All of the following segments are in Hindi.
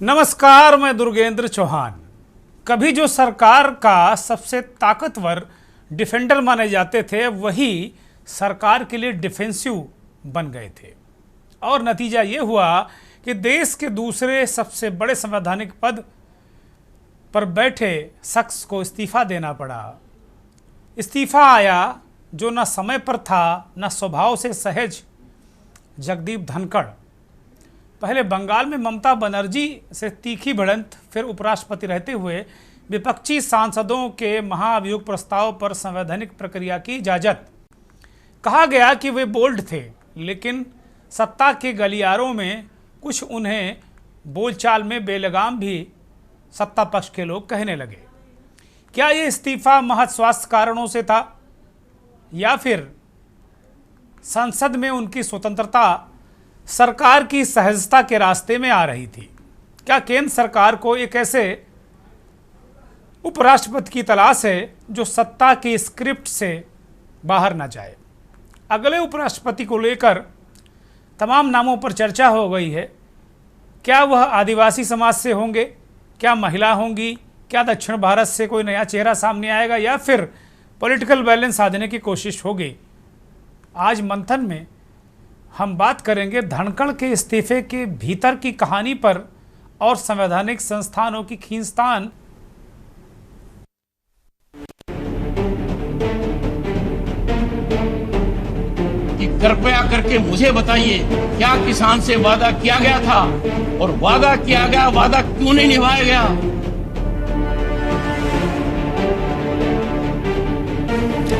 नमस्कार, मैं दुर्गेंद्र चौहान। कभी जो सरकार का सबसे ताकतवर डिफेंडर माने जाते थे वही सरकार के लिए डिफेंसिव बन गए थे और नतीजा ये हुआ कि देश के दूसरे सबसे बड़े संवैधानिक पद पर बैठे शख्स को इस्तीफा देना पड़ा। इस्तीफा आया जो न समय पर था न स्वभाव से सहज। जगदीप धनखड़ पहले बंगाल में ममता बनर्जी से तीखी भिड़ंत, फिर उपराष्ट्रपति रहते हुए विपक्षी सांसदों के महाभियोग प्रस्ताव पर संवैधानिक प्रक्रिया की इजाजत। कहा गया कि वे बोल्ड थे, लेकिन सत्ता के गलियारों में कुछ उन्हें बोलचाल में बेलगाम भी सत्ता पक्ष के लोग कहने लगे। क्या ये इस्तीफा महज स्वास्थ्य कारणों से था या फिर संसद में उनकी स्वतंत्रता सरकार की सहजता के रास्ते में आ रही थी? क्या केंद्र सरकार को एक ऐसे उपराष्ट्रपति की तलाश है जो सत्ता की स्क्रिप्ट से बाहर न जाए? अगले उपराष्ट्रपति को लेकर तमाम नामों पर चर्चा हो गई है। क्या वह आदिवासी समाज से होंगे? क्या महिला होंगी? क्या दक्षिण भारत से कोई नया चेहरा सामने आएगा या फिर पॉलिटिकल बैलेंस साधने की कोशिश होगी? आज मंथन में हम बात करेंगे धनखड़ के इस्तीफे के भीतर की कहानी पर और संवैधानिक संस्थानों की खींचतान। कि कृपया करके मुझे बताइए, क्या किसान से वादा किया गया था और वादा किया गया वादा क्यों नहीं निभाया गया?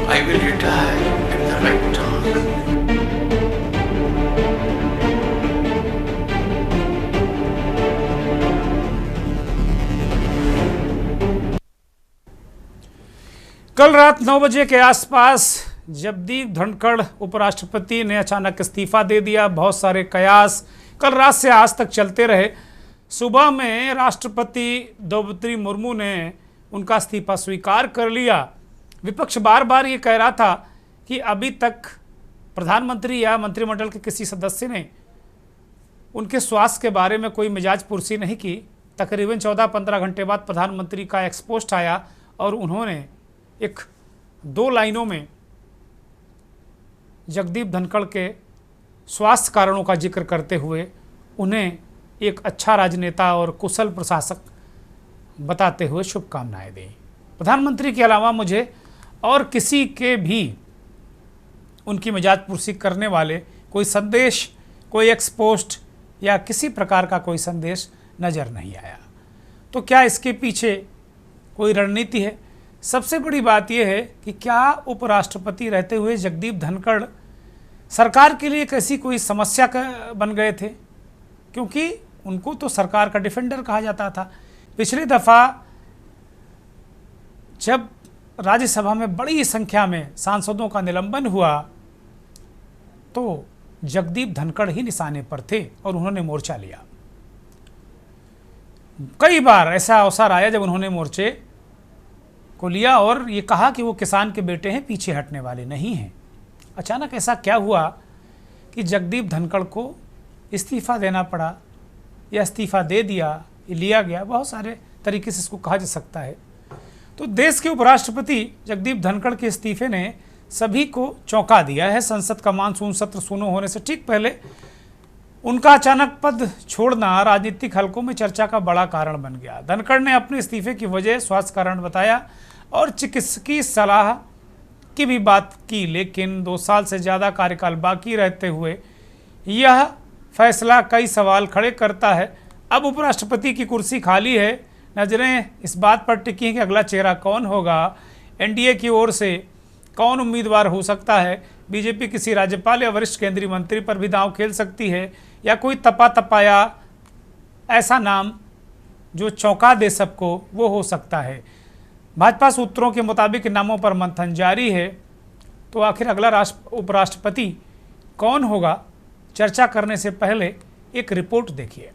I will retire at the right time. कल रात 9 बजे के आसपास जगदीप धनखड़ उपराष्ट्रपति ने अचानक इस्तीफा दे दिया। बहुत सारे कयास कल रात से आज तक चलते रहे। सुबह में राष्ट्रपति द्रौपदी मुर्मू ने उनका इस्तीफा स्वीकार कर लिया। विपक्ष बार बार ये कह रहा था कि अभी तक प्रधानमंत्री या मंत्रिमंडल के किसी सदस्य ने उनके स्वास्थ्य के बारे में कोई मिजाज पुरसी नहीं की। तकरीबन 14-15 घंटे बाद प्रधानमंत्री का एक्सपोस्ट आया और उन्होंने एक 2 लाइनों में जगदीप धनखड़ के स्वास्थ्य कारणों का जिक्र करते हुए उन्हें एक अच्छा राजनेता और कुशल प्रशासक बताते हुए शुभकामनाएं दी। प्रधानमंत्री के अलावा मुझे और किसी के भी उनकी मिजाज पुरसी करने वाले कोई संदेश, कोई एक्सपोस्ट या किसी प्रकार का कोई संदेश नज़र नहीं आया। तो क्या इसके पीछे कोई रणनीति है? सबसे बड़ी बात यह है कि क्या उपराष्ट्रपति रहते हुए जगदीप धनखड़ सरकार के लिए कैसी कोई समस्या बन गए थे? क्योंकि उनको तो सरकार का डिफेंडर कहा जाता था। पिछली दफ़ा जब राज्यसभा में बड़ी संख्या में सांसदों का निलंबन हुआ तो जगदीप धनखड़ ही निशाने पर थे और उन्होंने मोर्चा लिया। कई बार ऐसा अवसर आया जब उन्होंने मोर्चे को लिया और ये कहा कि वो किसान के बेटे हैं, पीछे हटने वाले नहीं हैं। अचानक ऐसा क्या हुआ कि जगदीप धनखड़ को इस्तीफा देना पड़ा या इस्तीफा दे दिया, लिया गया? बहुत सारे तरीके से इसको कहा जा सकता है। तो देश के उपराष्ट्रपति जगदीप धनखड़ के इस्तीफे ने सभी को चौंका दिया है। संसद का मानसून सत्र शुरू होने से ठीक पहले उनका अचानक पद छोड़ना राजनीतिक हलकों में चर्चा का बड़ा कारण बन गया। धनखड़ ने अपने इस्तीफे की वजह स्वास्थ्य कारण बताया और चिकित्सकीय सलाह की भी बात की, लेकिन 2 साल से ज़्यादा कार्यकाल बाकी रहते हुए यह फैसला कई सवाल खड़े करता है। अब उपराष्ट्रपति की कुर्सी खाली है। नज़रें इस बात पर टिकी हैं कि अगला चेहरा कौन होगा। एनडीए की ओर से कौन उम्मीदवार हो सकता है? बीजेपी किसी राज्यपाल या वरिष्ठ केंद्रीय मंत्री पर भी दांव खेल सकती है या कोई तपाया ऐसा नाम जो चौंका दे सबको, वो हो सकता है। भाजपा सूत्रों के मुताबिक नामों पर मंथन जारी है। तो आखिर अगला उपराष्ट्रपति कौन होगा? चर्चा करने से पहले एक रिपोर्ट देखिए।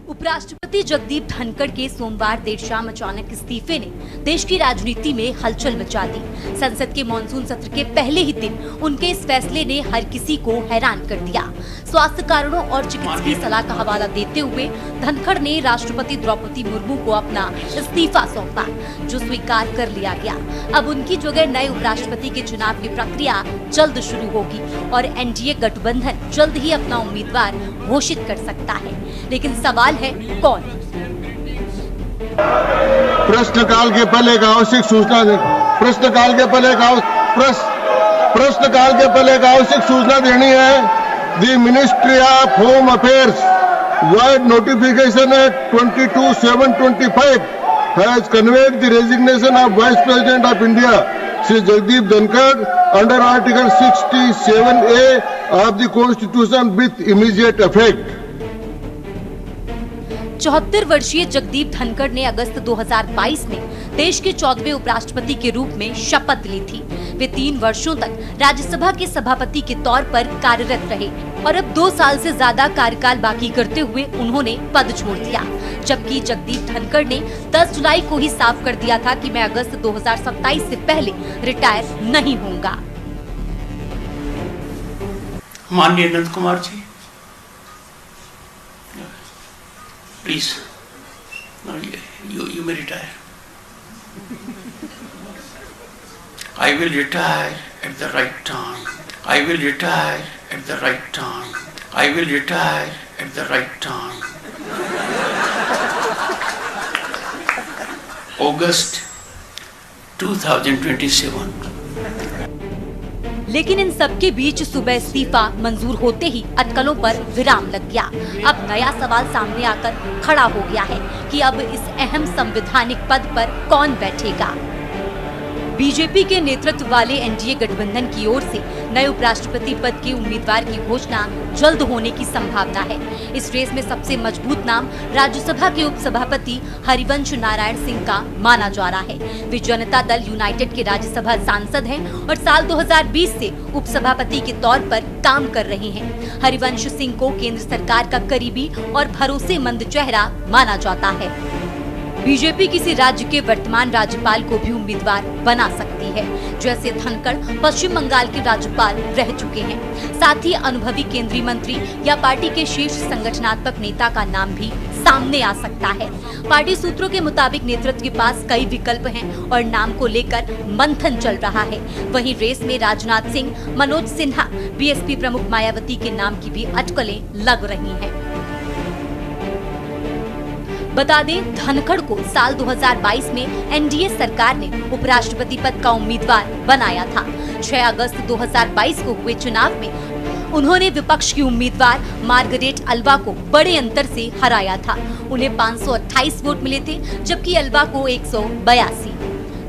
उपराष्ट्रपति जगदीप धनखड़ के सोमवार देर शाम अचानक इस्तीफे ने देश की राजनीति में हलचल मचा दी। संसद के मॉनसून सत्र के पहले ही दिन उनके इस फैसले ने हर किसी को हैरान कर दिया। स्वास्थ्य कारणों और चिकित्सकीय सलाह का हवाला देते हुए धनखड़ ने राष्ट्रपति द्रौपदी मुर्मू को अपना इस्तीफा सौंपा, जो स्वीकार कर लिया गया। अब उनकी जगह नए उपराष्ट्रपति के चुनाव की प्रक्रिया जल्द शुरू होगी और एनडीए गठबंधन जल्द ही अपना उम्मीदवार घोषित कर सकता है। लेकिन सवाल है कौन? प्रश्नकाल के पहले एक आवश्यक सूचना देनी है। The ministry of home affairs wide notification eight 22/7/25 has conveyed the resignation of Vice President of India, Shri Jagdeep Dhankad, under Article 67A of the Constitution with immediate effect. 74 वर्षीय जगदीप धनखड़ ने अगस्त 2022 में देश के 14वें उपराष्ट्रपति के रूप में शपथ ली थी। वे 3 वर्षों तक राज्यसभा के सभापति के तौर पर कार्यरत रहे और अब 2 साल से ज्यादा कार्यकाल बाकी करते हुए उन्होंने पद छोड़ दिया। जबकि जगदीप धनखड़ ने 10 जुलाई को ही साफ कर दिया था कि मैं अगस्त 2027 से पहले रिटायर नहीं होऊंगा। माननीय Nand Kumar ji, please, you may retire. I will retire at the right time. I will retire at the right time. I will retire at the right time. August 2027. लेकिन इन सबके बीच सुबह इस्तीफा मंजूर होते ही अटकलों पर विराम लग गया। अब नया सवाल सामने आकर खड़ा हो गया है कि अब इस अहम संवैधानिक पद पर कौन बैठेगा। बीजेपी के नेतृत्व वाले एनडीए गठबंधन की ओर से नए उपराष्ट्रपति पद के उम्मीदवार की घोषणा जल्द होने की संभावना है। इस रेस में सबसे मजबूत नाम राज्यसभा के उपसभापति हरिवंश नारायण सिंह का माना जा रहा है। वे जनता दल यूनाइटेड के राज्यसभा सांसद हैं और साल 2020 से उपसभापति के तौर पर काम कर रहे हैं। हरिवंश सिंह को केंद्र सरकार का करीबी और भरोसेमंद चेहरा माना जाता है। बीजेपी किसी राज्य के वर्तमान राज्यपाल को भी उम्मीदवार बना सकती है। जैसे धनखड़ पश्चिम बंगाल के राज्यपाल रह चुके हैं। साथ ही अनुभवी केंद्रीय मंत्री या पार्टी के शीर्ष संगठनात्मक नेता का नाम भी सामने आ सकता है। पार्टी सूत्रों के मुताबिक नेतृत्व के पास कई विकल्प हैं और नाम को लेकर मंथन चल रहा है। वहीं रेस में राजनाथ सिंह, मनोज सिन्हा, बीएसपी प्रमुख मायावती के नाम की भी अटकलें लग रही हैं। बता दें, धनखड़ को साल 2022 में एनडीए सरकार ने उपराष्ट्रपति पद का उम्मीदवार बनाया था। 6 अगस्त 2022 को हुए चुनाव में उन्होंने विपक्ष की उम्मीदवार मार्गरेट अल्वा को बड़े अंतर से हराया था। उन्हें 528 वोट मिले थे, जबकि अल्वा को 182।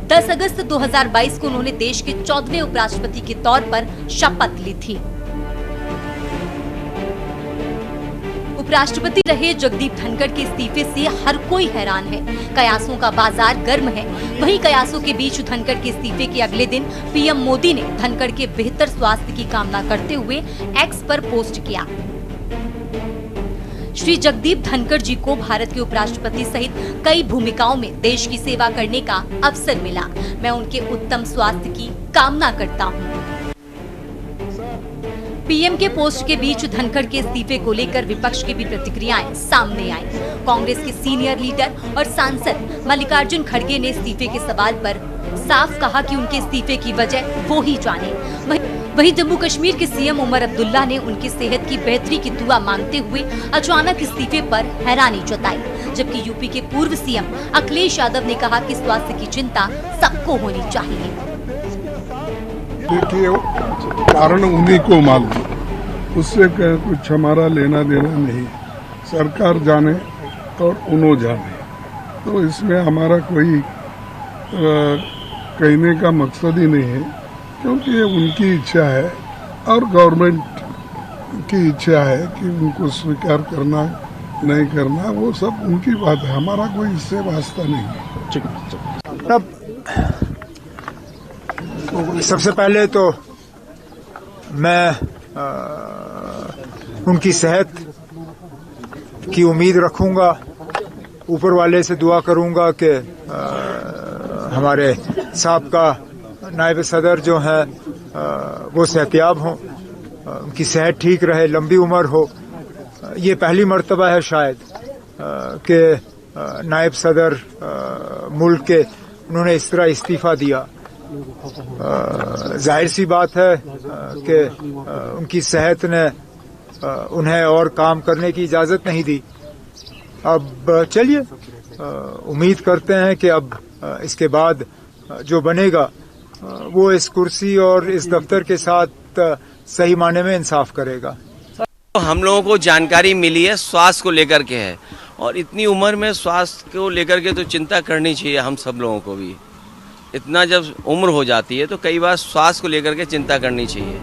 10 अगस्त 2022 को उन्होंने देश के 14वें उपराष्ट्रपति के तौर पर शपथ ली थी। उपराष्ट्रपति रहे जगदीप धनखड़ के इस्तीफे से हर कोई हैरान है। कयासों का बाजार गर्म है। वहीं कयासों के बीच धनखड़ के इस्तीफे के अगले दिन पीएम मोदी ने धनखड़ के बेहतर स्वास्थ्य की कामना करते हुए एक्स पर पोस्ट किया। श्री जगदीप धनखड़ जी को भारत के उपराष्ट्रपति सहित कई भूमिकाओं में देश की सेवा करने का अवसर मिला। मैं उनके उत्तम स्वास्थ्य की कामना करता हूँ। पीएम के पोस्ट के बीच धनखड़ के इस्तीफे को लेकर विपक्ष की भी प्रतिक्रियाएं सामने आई। कांग्रेस के सीनियर लीडर और सांसद मल्लिकार्जुन खड़गे ने इस्तीफे के सवाल पर साफ कहा कि उनके इस्तीफे की वजह वो ही जाने। वहीं जम्मू कश्मीर के सीएम उमर अब्दुल्ला ने उनकी सेहत की बेहतरी की दुआ मांगते हुए अचानक इस्तीफे पर हैरानी जताई। जबकि यूपी के पूर्व सीएम अखिलेश यादव ने कहा कि स्वास्थ्य की चिंता सबको होनी चाहिए। देखिए, कारण उन्हीं को मालूम, उससे कुछ हमारा लेना देना नहीं। सरकार जाने और उन्हों जाने, तो इसमें हमारा कोई कहने का मकसद ही नहीं है, क्योंकि ये उनकी इच्छा है और गवर्नमेंट की इच्छा है कि उनको स्वीकार करना नहीं करना, वो सब उनकी बात है। हमारा कोई इससे वास्ता नहीं है। अब सबसे पहले तो मैं उनकी सेहत की उम्मीद रखूंगा। ऊपर वाले से दुआ करूंगा कि हमारे साबका नायब सदर जो हैं वो सेहतियाब हों, उनकी सेहत ठीक रहे, लंबी उम्र हो। ये पहली मर्तबा है शायद कि नायब सदर मुल्क के उन्होंने इस तरह इस्तीफ़ा दिया। जाहिर सी बात है कि उनकी सेहत ने उन्हें और काम करने की इजाज़त नहीं दी। अब चलिए उम्मीद करते हैं कि अब इसके बाद जो बनेगा वो इस कुर्सी और इस दफ्तर के साथ सही माने में इंसाफ करेगा। हम लोगों को जानकारी मिली है स्वास्थ्य को लेकर के है, और इतनी उम्र में स्वास्थ्य को लेकर के तो चिंता करनी चाहिए हम सब लोगों को भी। इतना जब उम्र हो जाती है तो कई बार स्वास्थ्य को लेकर के चिंता करनी चाहिए।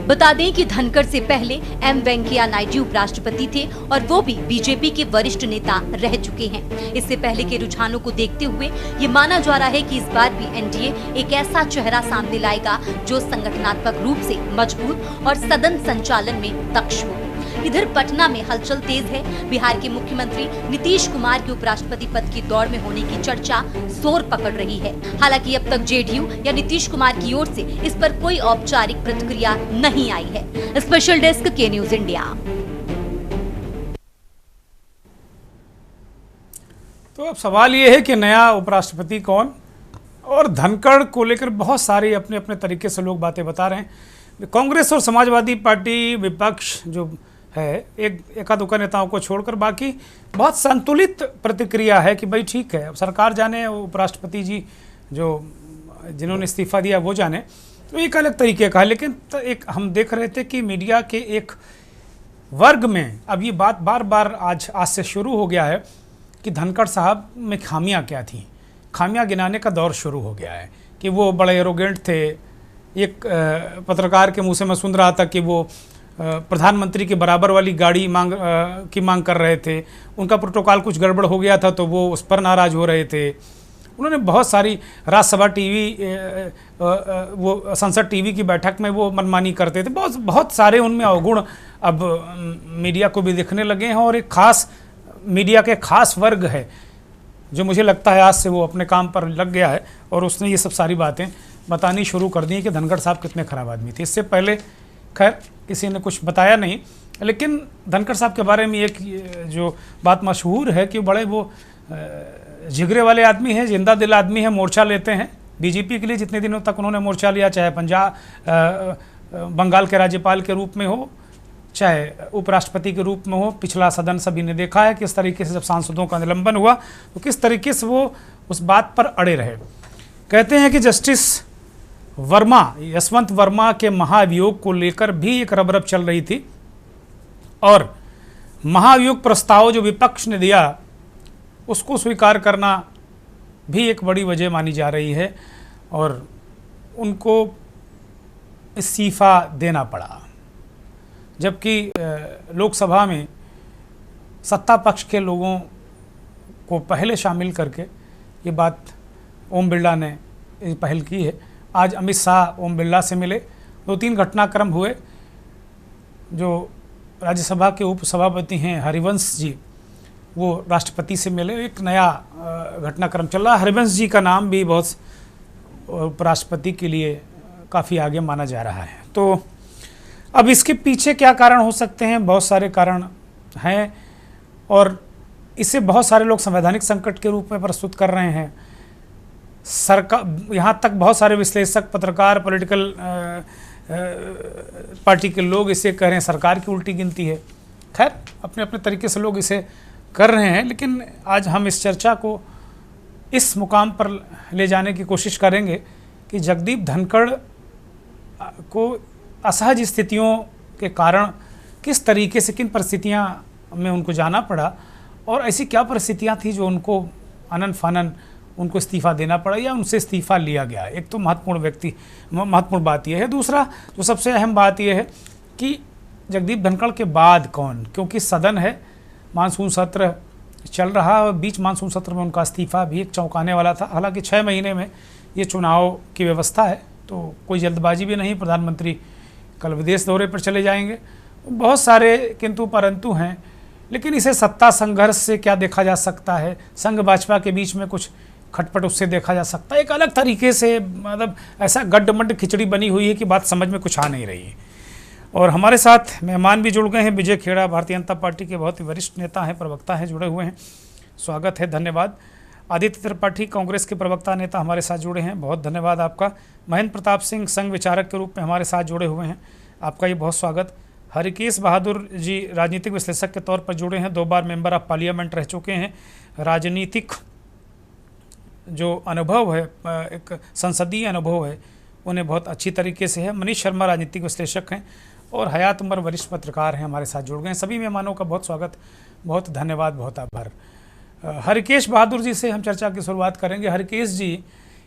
बता दें कि धनखड़ से पहले एम वेंकैया नायडू उपराष्ट्रपति थे और वो भी बीजेपी के वरिष्ठ नेता रह चुके हैं। इससे पहले के रुझानों को देखते हुए ये माना जा रहा है कि इस बार भी एनडीए एक ऐसा चेहरा सामने लाएगा जो संगठनात्मक रूप से मजबूत और सदन संचालन में दक्ष हो। इधर पटना में हलचल तेज है। बिहार के मुख्यमंत्री नीतीश कुमार के उपराष्ट्रपति पद की दौड़ में होने की चर्चा जोर पकड़ रही है। हालांकि अब तक जेडीयू या नीतीश कुमार की ओर से इस पर कोई औपचारिक प्रतिक्रिया नहीं आई है। स्पेशल डेस्क के न्यूज इंडिया। तो अब सवाल ये है कि नया उपराष्ट्रपति कौन, और धनखड़ को लेकर बहुत सारे अपने अपने तरीके से लोग बातें बता रहे हैं। कांग्रेस और समाजवादी पार्टी विपक्ष जो है, एका दुका नेताओं को छोड़कर बाकी बहुत संतुलित प्रतिक्रिया है कि भाई ठीक है, सरकार जाने, उपराष्ट्रपति जी जो जिन्होंने इस्तीफा दिया वो जाने। तो एक अलग तरीके का है। लेकिन एक हम देख रहे थे कि मीडिया के एक वर्ग में अब ये बात बार बार आज से शुरू हो गया है कि धनखड़ साहब में खामियां क्या थी। खामियां गिनाने का दौर शुरू हो गया है कि वो बड़े एरोगेंट थे। एक पत्रकार के मुंह से मैं सुन रहा था कि वो प्रधानमंत्री के बराबर वाली गाड़ी की मांग कर रहे थे। उनका प्रोटोकॉल कुछ गड़बड़ हो गया था तो वो उस पर नाराज हो रहे थे। उन्होंने बहुत सारी राज्यसभा टीवी वो संसद टीवी की बैठक में वो मनमानी करते थे। बहुत सारे उनमें अवगुण अब मीडिया को भी दिखने लगे हैं। और एक खास मीडिया के खास वर्ग है जो मुझे लगता है आज से वो अपने काम पर लग गया है और उसने ये सब सारी बातें बतानी शुरू कर दी कि धनखड़ साहब कितने ख़राब आदमी थे। इससे पहले खैर किसी ने कुछ बताया नहीं, लेकिन धनखड़ साहब के बारे में एक जो बात मशहूर है कि बड़े वो जिगरे वाले आदमी हैं, जिंदा दिल आदमी हैं, मोर्चा लेते हैं बीजेपी के लिए। जितने दिनों तक उन्होंने मोर्चा लिया, चाहे बंगाल के राज्यपाल के रूप में हो, चाहे उपराष्ट्रपति के रूप में हो। पिछला सदन सभी ने देखा है किस तरीके से जब सांसदों का निलंबन हुआ तो किस तरीके से वो उस बात पर अड़े रहे। कहते हैं कि जस्टिस वर्मा, यशवंत वर्मा के महाभियोग को लेकर भी एक रबरब चल रही थी और महाभियोग प्रस्ताव जो विपक्ष ने दिया उसको स्वीकार करना भी एक बड़ी वजह मानी जा रही है और उनको इस्तीफा देना पड़ा। जबकि लोकसभा में सत्ता पक्ष के लोगों को पहले शामिल करके ये बात ओम बिरला ने पहल की है। आज अमित शाह ओम बिरला से मिले, 2-3 घटनाक्रम हुए। जो राज्यसभा के उपसभापति हैं हरिवंश जी, वो राष्ट्रपति से मिले। एक नया घटनाक्रम चल रहा है। हरिवंश जी का नाम भी बहुत उपराष्ट्रपति के लिए काफ़ी आगे माना जा रहा है। तो अब इसके पीछे क्या कारण हो सकते हैं? बहुत सारे कारण हैं और इसे बहुत सारे लोग संवैधानिक संकट के रूप में प्रस्तुत कर रहे हैं। सरकार, यहाँ तक बहुत सारे विश्लेषक, पत्रकार, पॉलिटिकल पार्टी के लोग इसे कह रहे हैं सरकार की उल्टी गिनती है। खैर अपने अपने तरीके से लोग इसे कर रहे हैं, लेकिन आज हम इस चर्चा को इस मुकाम पर ले जाने की कोशिश करेंगे कि जगदीप धनखड़ को असहज स्थितियों के कारण किस तरीके से, किन परिस्थितियां में उनको जाना पड़ा और ऐसी क्या परिस्थितियां थी जो उनको अनन फानन उनको इस्तीफ़ा देना पड़ा या उनसे इस्तीफ़ा लिया गया। एक तो महत्वपूर्ण बात यह है। दूसरा जो सबसे अहम बात यह है कि जगदीप धनखड़ के बाद कौन, क्योंकि सदन है, मानसून सत्र चल रहा है और बीच मानसून सत्र में उनका इस्तीफ़ा भी एक चौंकाने वाला था। हालांकि 6 महीने में ये चुनाव की व्यवस्था है तो कोई जल्दबाजी भी नहीं। प्रधानमंत्री कल विदेश दौरे पर चले जाएंगे बहुत सारे किंतु परंतु हैं, लेकिन इसे सत्ता संघर्ष से क्या देखा जा सकता है, संघ भाजपा के बीच में कुछ खटपट उससे देखा जा सकता है। एक अलग तरीके से मतलब ऐसा गड्ढ खिचड़ी बनी हुई है कि बात समझ में कुछ आ नहीं रही है। और हमारे साथ मेहमान भी जुड़ गए हैं। विजय खेड़ा भारतीय जनता पार्टी के बहुत ही वरिष्ठ नेता हैं, प्रवक्ता हैं, जुड़े हुए हैं, स्वागत है, धन्यवाद। आदित्य त्रिपाठी कांग्रेस के प्रवक्ता नेता हमारे साथ जुड़े हैं, बहुत धन्यवाद आपका। महेंद्र प्रताप सिंह संघ विचारक के रूप में हमारे साथ जुड़े हुए हैं, आपका ये बहुत स्वागत। हरिकेश बहादुर जी राजनीतिक विश्लेषक के तौर पर जुड़े हैं, 2 बार मेंबर ऑफ पार्लियामेंट रह चुके हैं, राजनीतिक जो अनुभव है, एक संसदीय अनुभव है, उन्हें बहुत अच्छी तरीके से है। मनीष शर्मा राजनीतिक विश्लेषक हैं और हयात उमर वरिष्ठ पत्रकार हैं, हमारे साथ जुड़ गए हैं। सभी मेहमानों का बहुत स्वागत, बहुत धन्यवाद, बहुत आभार। हरिकेश बहादुर जी से हम चर्चा की शुरुआत करेंगे। हरिकेश जी,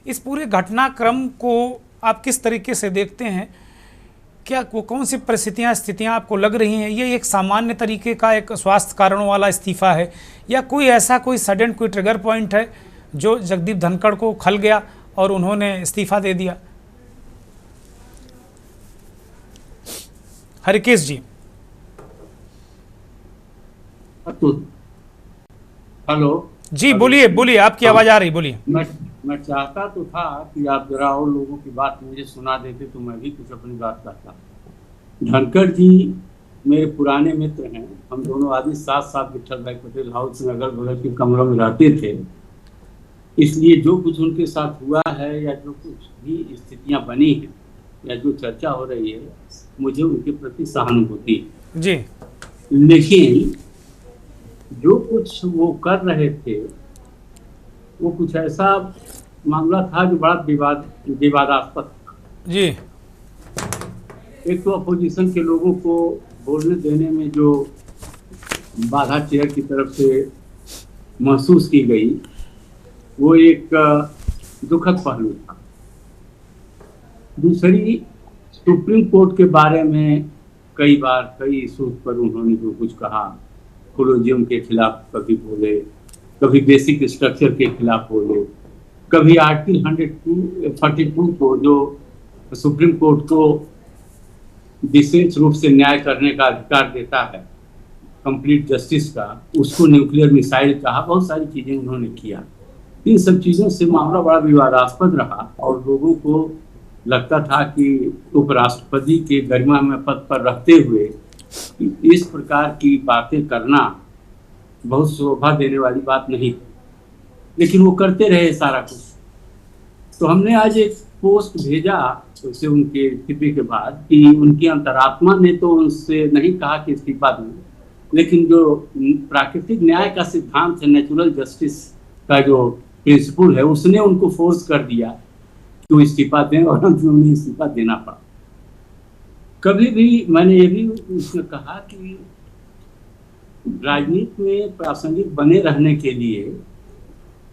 इस पूरे घटनाक्रम को आप किस तरीके से देखते हैं? क्या कौन सी स्थितियां आपको लग रही हैं? ये एक सामान्य तरीके का एक स्वास्थ्य कारणों वाला इस्तीफा है, या कोई ऐसा कोई सडन कोई ट्रिगर पॉइंट है जो जगदीप धनखड़ को खल गया और उन्होंने इस्तीफा दे दिया? हरिकेश जी। हेलो जी, बोलिए, आपकी आवाज आ रही, बोलिए। मैं चाहता तो था कि आप जरा और लोगों की बात मुझे सुना देते तो मैं भी कुछ अपनी बात कहता। धनखड़ जी मेरे पुराने मित्र हैं, हम दोनों आदमी साथ साथ विठल भाई पटेल हाउस में अगल बगल के कमरों में रहते थे, इसलिए जो कुछ उनके साथ हुआ है या जो कुछ भी स्थितियां बनी हैं या जो चर्चा हो रही है, मुझे उनके प्रति सहानुभूति जी। लेकिन जो कुछ वो कर रहे थे वो कुछ ऐसा मामला था जो बड़ा विवादास्पद था जी। एक तो अपोजिशन के लोगों को बोलने देने में जो बाधा चेयर की तरफ से महसूस की गई, वो एक दुखद पहलू था। दूसरी, सुप्रीम कोर्ट के बारे में कई इशूज पर उन्होंने जो कुछ कहा, कोलोजियम के खिलाफ कभी बोले, कभी बेसिक स्ट्रक्चर के खिलाफ बोले, कभी आर्टिकल 142 को जो सुप्रीम कोर्ट को विशेष रूप से न्याय करने का अधिकार देता है, कंप्लीट जस्टिस का, उसको न्यूक्लियर मिसाइल कहा, बहुत सारी चीजें उन्होंने किया। इन सब चीजों से मामला बड़ा विवादास्पद रहा और लोगों को लगता था कि उपराष्ट्रपति के गरिमामय पद पर रहते हुए इस प्रकार की बातें करना बहुत शोभा देने वाली बात नहीं, लेकिन वो करते रहे सारा कुछ। तो हमने आज एक पोस्ट भेजा उसे उनके इस्तीफे के बाद कि उनकी अंतरात्मा ने तो उनसे नहीं कहा कि इस्तीफा दें, लेकिन जो प्राकृतिक न्याय का सिद्धांत है, नेचुरल जस्टिस का जो प्रिंसिपल है, उसने उनको फोर्स कर दिया कि वो इस्तीफा दें और उन्हें इस्तीफा देना पड़ा। कभी भी मैंने ये भी उसने कहा कि राजनीति में प्रासंगिक बने रहने के लिए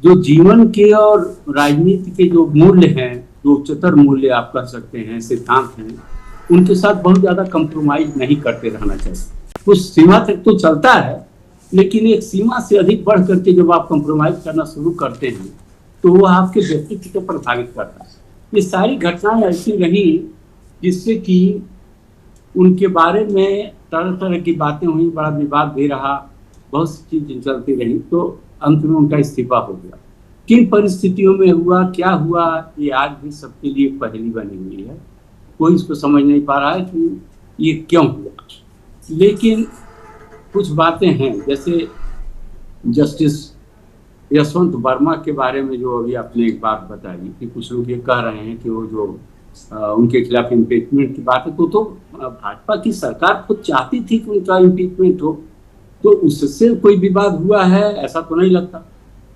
जो जीवन के और राजनीति के जो मूल्य हैं, जो उच्चतर मूल्य आप कह सकते हैं, सिद्धांत हैं, उनके साथ बहुत ज्यादा कंप्रोमाइज नहीं करते रहना चाहिए। कुछ सीमा तक तो चलता है, लेकिन एक सीमा से अधिक बढ़ करके जब आप कंप्रोमाइज करना शुरू करते हैं तो वो आपके व्यक्तित्व को प्रभावित करता है। ये सारी घटनाएं ऐसी रही जिससे कि उनके बारे में तरह तरह की बातें हुई, बड़ा विवाद भी रहा, बहुत सी चीजें चलती रही, तो अंत में उनका इस्तीफा हो गया। किन परिस्थितियों में हुआ, क्या हुआ, ये आज भी सबके लिए पहेली बनी हुई है। कोई इसको समझ नहीं पा रहा है कि ये क्यों हुआ। लेकिन कुछ बातें हैं, जैसे जस्टिस यशवंत वर्मा के बारे में जो अभी आपने एक बात बताई कि कुछ लोग ये कह रहे हैं कि वो जो उनके खिलाफ इम्पीचमेंट की बात है, तो भाजपा की सरकार खुद चाहती थी कि उनका इम्पीचमेंट हो, तो उससे कोई विवाद हुआ है ऐसा तो नहीं लगता।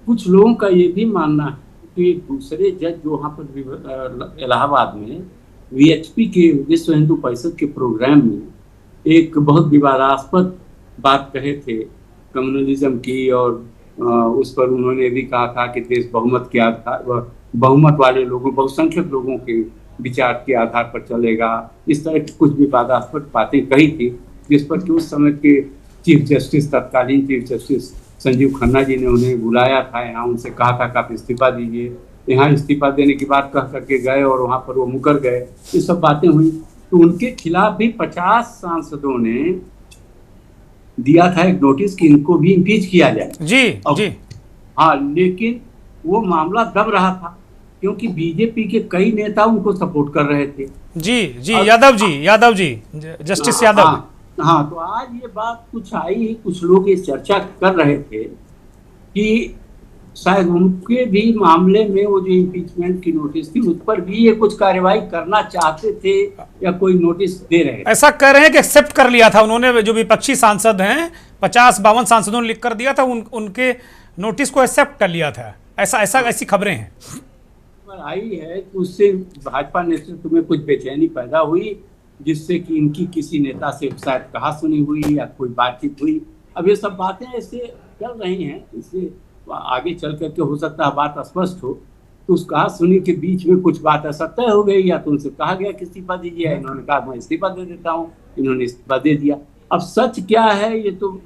कुछ लोगों का ये भी मानना है कि दूसरे जज जो वहाँ पर इलाहाबाद में VHP के विश्व हिंदू परिषद के प्रोग्राम में एक बहुत विवादास्पद बात कहे थे कम्युनलिज्म की, और उस पर उन्होंने भी कहा था कि देश बहुमत के आधार, बहुमत वाले लोगों, बहुसंख्यक लोगों के विचार के आधार पर चलेगा। इस तरह की कुछ विवादास्पद बातें कही थी, जिस पर कि उस समय के चीफ जस्टिस, तत्कालीन चीफ जस्टिस संजीव खन्ना जी ने उन्हें बुलाया था यहाँ, उनसे कहा था कि आप इस्तीफा दीजिए। यहाँ इस्तीफा देने की बात कह करके गए और वहाँ पर वो मुकर गए। ये सब बातें हुई। तो उनके खिलाफ भी 50 सांसदों ने दिया था एक नोटिस कि इनको भी इम्पीच किया जाए। जी जी। हाँ, लेकिन वो मामला दब रहा था क्योंकि बीजेपी के कई नेता उनको सपोर्ट कर रहे थे। जी जी, यादव जी, जस्टिस यादव। हाँ, तो आज ये बात कुछ आई, कुछ लोग ये चर्चा कर रहे थे कि शायद उनके भी मामले में वो जो इम्पीचमेंट की नोटिस थी उस पर भी ये कुछ कार्रवाई करना चाहते थे या कोई नोटिस दे रहे थे। ऐसा कह रहे हैं कि एक्सेप्ट कर लिया था उन्होंने, जो विपक्षी सांसद हैं 50-52 सांसदों ने लिख कर दिया था, उनके नोटिस को एक्सेप्ट कर लिया था। ऐसी खबरें हैं आई है कि उससे भाजपा नेतृत्व में कुछ बेचैनी पैदा हुई, जिससे कि इनकी किसी नेता से शायद कहा सुनी हुई या कोई बातचीत हुई। अब ये सब बातें ऐसे चल रही हैं, इससे आगे चल करके हो सकता है बात स्पष्ट हो। तो उस कहा सुनी के बीच में कुछ बात ऐसा तय हो गई, या तो उनसे कहा गया कि इस्तीफा दीजिए, इन्होंने कहा मैं इस्तीफा दे देता हूँ, इन्होंने इस्तीफा दे दिया। अब सच क्या है ये तो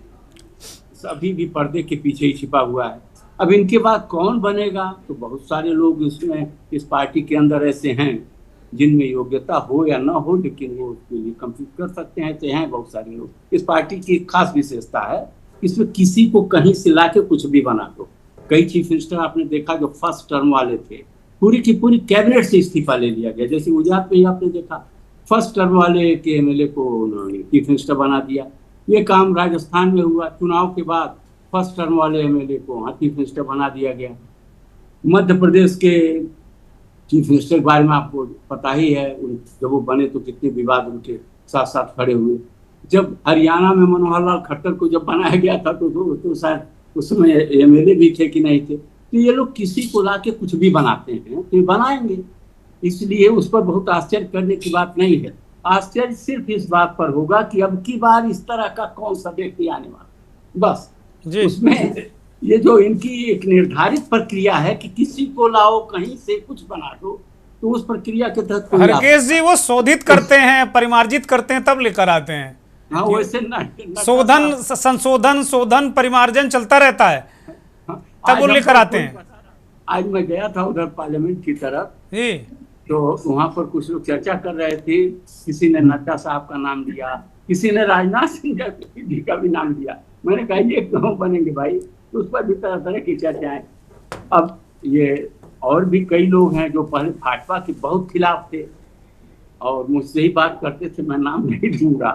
अभी भी पर्दे के पीछे ही छिपा हुआ है। अब इनके बाद कौन बनेगा, तो बहुत सारे लोग इसमें इस पार्टी के अंदर ऐसे हैं जिनमें योग्यता हो या ना हो, लेकिन वो उसके लिए कम्पीट कर सकते हैं, तो हैं बहुत सारे लोग। इस पार्टी की एक खास विशेषता है, इसमें किसी को कहीं से ला के कुछ भी बना दो। कई चीफ मिनिस्टर आपने देखा जो फर्स्ट टर्म वाले थे, पूरी की पूरी कैबिनेट से इस्तीफा ले लिया गया। जैसे गुजरात में ही आपने देखा, फर्स्ट टर्म वाले के एमएलए को उन्होंने चीफ मिनिस्टर बना दिया। ये काम राजस्थान में हुआ, चुनाव के बाद फर्स्ट टर्म वाले एमएलए को वहाँ चीफ मिनिस्टर बना दिया गया। मध्य प्रदेश के चीफ मिनिस्टर के बारे में आपको पता ही है, जब वो बने तो कितने विवाद उनके साथ साथ खड़े हुए। जब हरियाणा में मनोहर लाल खट्टर को जब बनाया गया था तो शायद उसमें एमएलए भी थे कि नहीं थे। तो ये लोग किसी को ला के कुछ भी बनाते हैं, तो ये बनाएंगे, इसलिए उस पर बहुत आश्चर्य करने की बात नहीं है। आश्चर्य सिर्फ इस बात पर होगा कि अब की बार इस तरह का कौन सा व्यक्ति आने वाला, बस उसमें ये जो इनकी एक निर्धारित प्रक्रिया है कि किसी को लाओ कहीं से कुछ बना दो, तो उस प्रक्रिया के तहत हरकेश जी वो शोधित करते हैं, परिमार्जित करते हैं, तब लेकर आते हैं। हाँ, वैसे शोधन परिमार्जन चलता रहता है, तब वो लेकर आते हैं। आज मैं गया था उधर पार्लियामेंट की तरफ जी, तो वहाँ पर कुछ लोग चर्चा कर रहे थे, किसी ने नड्डा साहब का नाम लिया, किसी ने राजनाथ सिंह जी का भी नाम लिया। मैंने कहा ये क्यों बनेंगे भाई, तो उस पर भी तरह तरह की चर्चाएं। अब ये और भी कई लोग हैं जो पहले भाजपा के बहुत खिलाफ थे और मुझसे ही बात करते थे, मैं नाम नहीं दूंगा,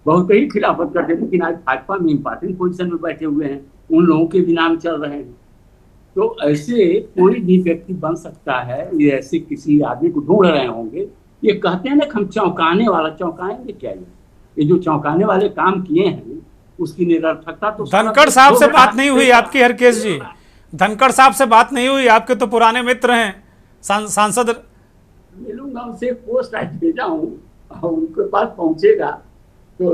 बहुत ही खिलाफत करते थे, लेकिन आज भाजपा में इंपॉर्टेंट पोजीशन में बैठे हुए हैं, उन लोगों के भी नाम चल रहे हैं। तो ऐसे कोई भी व्यक्ति बन सकता है, ये ऐसे किसी आदमी को ढूंढ रहे होंगे। ये कहते हैं ना हम चौंकाने वाला, चौंकाएंगे क्या? ये जो चौंकाने वाले काम किए हैं उसकी निरर्थकता तो। धनखड़ साहब से बात नहीं हुई आपकी हरकेश जी? धनखड़ साहब से बात नहीं हुई? आपके तो पुराने मित्र हैं, सांसद। मिलूंगा उनसे, पोस्ट आज भेजा हूँ और उनके पास पहुंचेगा तो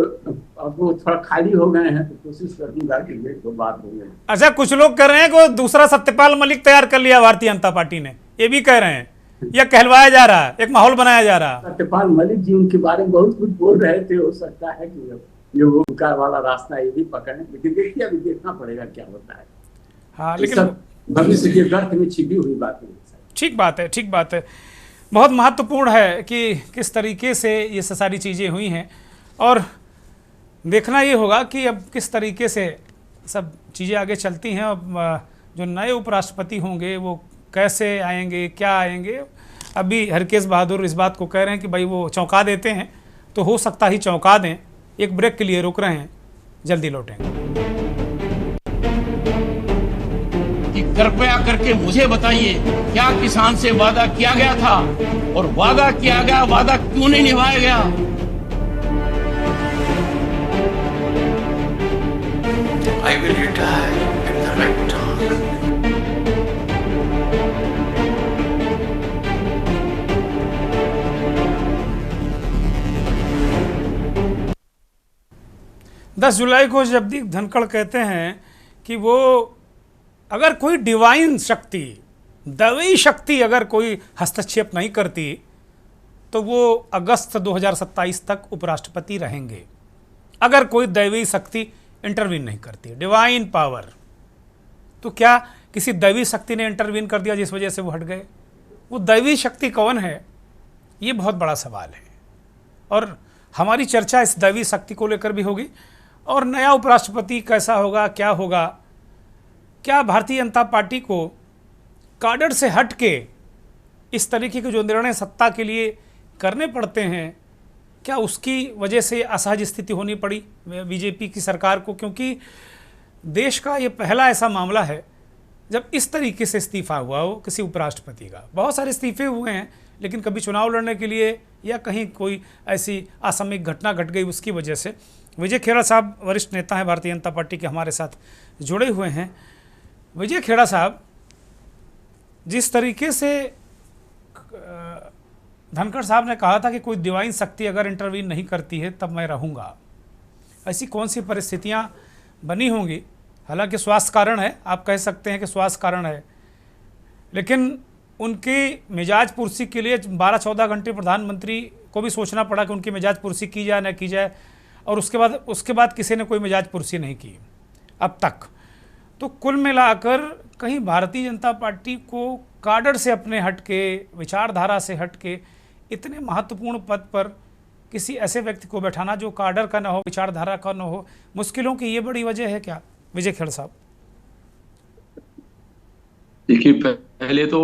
अब वो थोड़ा खाली हो गए हैं, तो कोशिश करूंगा कि तो बात हो गई। अच्छा, कुछ लोग कह रहे हैं कि वो दूसरा सत्यपाल मलिक तैयार कर लिया भारतीय जनता पार्टी ने, ये भी कह रहे हैं, या कहलवाया जा रहा है, एक माहौल बनाया जा रहा है। सत्यपाल मलिक जी उनके बारे में बहुत कुछ बोल रहे थे, हो सकता है कि ये वो उनका वाला रास्ता ये भी पकड़े, लेकिन देखिए अभी देखना पड़ेगा क्या होता है। हाँ, लेकिन भविष्य के गर्त में छिपी हुई बात है। ठीक बात है, ठीक बात है। बहुत महत्वपूर्ण है कि किस तरीके से ये सारी चीज़ें हुई हैं, और देखना ये होगा कि अब किस तरीके से सब चीज़ें आगे चलती हैं। अब जो नए उपराष्ट्रपति होंगे वो कैसे आएंगे, क्या आएंगे। अभी हरकेश बहादुर इस बात को कह रहे हैं कि भाई वो चौंका देते हैं, तो हो सकता ही चौंका दें। एक ब्रेक के लिए रुक रहे हैं, जल्दी लौटेंगे। कि कृपया करके मुझे बताइए क्या किसान से वादा किया गया था, और वादा किया गया वादा क्यों नहीं निभाया गया? I will retire at the right time. दस जुलाई को जगदीप धनखड़ कहते हैं कि वो अगर कोई डिवाइन शक्ति, दैवी शक्ति अगर कोई हस्तक्षेप नहीं करती तो वो अगस्त 2027 तक उपराष्ट्रपति रहेंगे, अगर कोई दैवी शक्ति इंटरवीन नहीं करती, डिवाइन पावर। तो क्या किसी दैवी शक्ति ने इंटरवीन कर दिया जिस वजह से वो हट गए? वो दैवी शक्ति कौन है, ये बहुत बड़ा सवाल है। और हमारी चर्चा इस दैवी शक्ति को लेकर भी होगी। और नया उपराष्ट्रपति कैसा होगा, क्या होगा, क्या भारतीय जनता पार्टी को काडर से हट के इस तरीके के जो निर्णय सत्ता के लिए करने पड़ते हैं, क्या उसकी वजह से असहज स्थिति होनी पड़ी बीजेपी की सरकार को? क्योंकि देश का ये पहला ऐसा मामला है जब इस तरीके से इस्तीफा हुआ हो किसी उपराष्ट्रपति का। बहुत सारे इस्तीफे हुए हैं, लेकिन कभी चुनाव लड़ने के लिए या कहीं कोई ऐसी असामयिक घटना घट गई उसकी वजह से। विजय खेड़ा साहब वरिष्ठ नेता हैं भारतीय जनता पार्टी के, हमारे साथ जुड़े हुए हैं। विजय खेड़ा साहब, जिस तरीके से धनखड़ साहब ने कहा था कि कोई डिवाइन शक्ति अगर इंटरवीन नहीं करती है तब मैं रहूँगा, ऐसी कौन सी परिस्थितियाँ बनी होंगी? हालांकि स्वास्थ्य कारण है, आप कह सकते हैं कि स्वास्थ्य कारण है, लेकिन उनकी मिजाज पुरसी के लिए 12-14 घंटे प्रधानमंत्री को भी सोचना पड़ा कि उनकी मिजाज पुरसी की जाए न की जाए, और उसके बाद किसी ने कोई मिजाज पुरसी नहीं की अब तक। तो कुल मिलाकर कहीं भारतीय जनता पार्टी को काडर से अपने हट के, विचारधारा से हट के इतने महत्वपूर्ण पद पर किसी ऐसे व्यक्ति को बैठाना जो काडर का न हो, विचारधारा का न हो, मुश्किलों की ये बड़ी वजह है क्या विजय खेड़ा साहब? देखिए, पहले तो